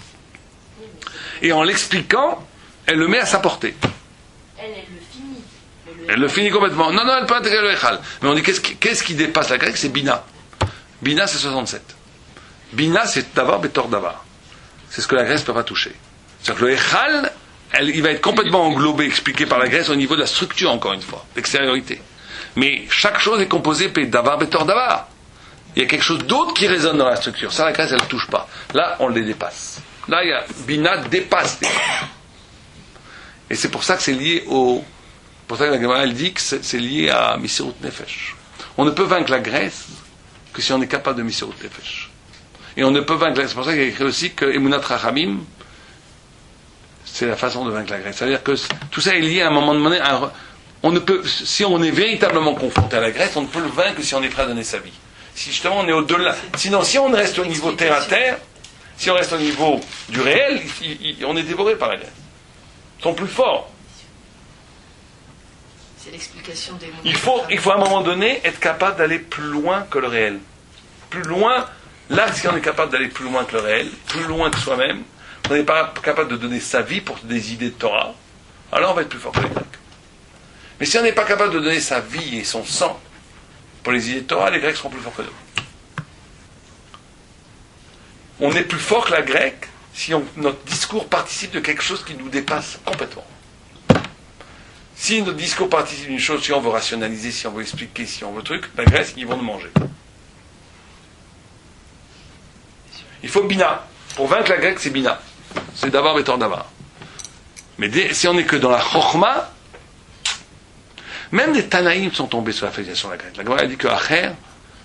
Et en l'expliquant, elle le met à sa portée. Elle le finit. Elle le finit complètement. Non, elle peut intégrer le Echal. Mais on dit qu'est-ce qui dépasse la grecque? C'est Bina. Bina, c'est 67. Bina, c'est Davar Betor Davar. C'est ce que la Grèce ne peut pas toucher. C'est-à-dire que le Echal, il va être complètement englobé, expliqué par la Grèce au niveau de la structure, encore une fois, l'extériorité. Mais chaque chose est composée par Davar Betor Davar. Il y a quelque chose d'autre qui résonne dans la structure. Ça, la Grèce, elle ne touche pas. Là, on les dépasse. Là, Bina dépasse les... Et c'est pour ça que c'est lié au... pour ça que la Gemara, elle dit que c'est lié à Misirut Nefesh. On ne peut vaincre la Grèce que si on est capable de Misirut Nefesh. Et on ne peut vaincre la Grèce. C'est pour ça qu'il y a écrit aussi que Emunat Rachamim, c'est la façon de vaincre la Grèce. C'est-à-dire que tout ça est lié à un moment donné. On ne peut, si on est véritablement confronté à la Grèce, on ne peut le vaincre que si on est prêt à donner sa vie. Si justement on est au-delà. Sinon, si on reste au niveau terre à terre, si on reste au niveau du réel, on est dévoré par la Grèce. Ils sont plus forts. C'est l'explication des mots. Il faut à un moment donné être capable d'aller plus loin que le réel. Plus loin, là, si on est capable d'aller plus loin que le réel, plus loin que soi-même, on n'est pas capable de donner sa vie pour des idées de Torah, alors on va être plus fort que les Grecs. Mais si on n'est pas capable de donner sa vie et son sang pour les idées de Torah, les Grecs seront plus forts que nous. On est plus fort que la grecque si notre discours participe de quelque chose qui nous dépasse complètement. Si notre discours participe d'une chose, si on veut rationaliser, si on veut expliquer, si on veut truc, la Grèce, ils vont nous manger. Il faut Bina. Pour vaincre la grecque, c'est Bina. C'est Davar Betor Davar. Mais si on n'est que dans la Chochma, même des Tanaïm sont tombés sur la félicitation de la grecque. La Gemara a dit que Acher,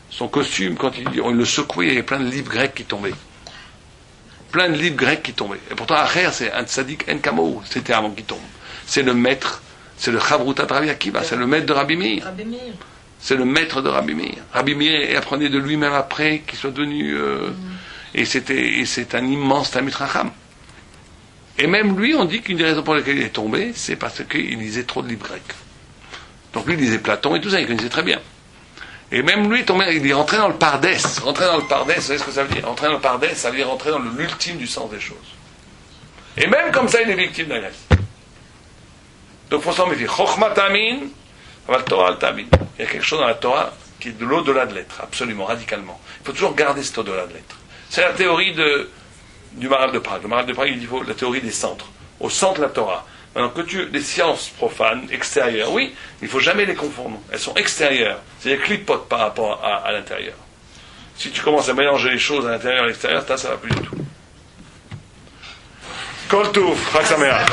son costume, quand on le secouait, il y avait plein de livres grecs qui tombaient. Plein de livres grecs qui tombaient. Et pourtant, Acher, c'est un tzaddik en kamo, c'était avant qu'il tombe. C'est le maître C'est le Chavruta de Rabbi Akiva, c'est le maître de Rabbi Meir. Rabbi Meir. C'est le maître de Rabbi Meir. Rabbi Meir apprenait de lui-même après qu'il soit devenu... et c'est un immense Talmid Chacham. Et même lui, on dit qu'une des raisons pour lesquelles il est tombé, c'est parce qu'il lisait trop de livres grecs. Donc lui, il lisait Platon et tout ça, il connaissait très bien. Et même lui, il est rentré dans le Pardès. Rentrer dans le Pardès, vous savez ce que ça veut dire? Rentrer dans le Pardès, ça veut dire rentrer dans l'ultime du sens des choses. Et même comme ça, il est victime de la Grèce. Donc il faut s'en méfier. Chokhmat Amin, Aval Torah al Tamin. Il y a quelque chose dans la Torah qui est de l'au-delà de l'être, absolument, radicalement. Il faut toujours garder cet au-delà de l'être. C'est la théorie du Maharal de Prague. Le Maharal de Prague, il dit la théorie des centres. Au centre, la Torah. Maintenant, les sciences profanes, extérieures, oui, il ne faut jamais les confondre. Elles sont extérieures. C'est des clipotes par rapport à l'intérieur. Si tu commences à mélanger les choses à l'intérieur et à l'extérieur, ça ne va plus du tout. Kol Touf, Chag Sameach.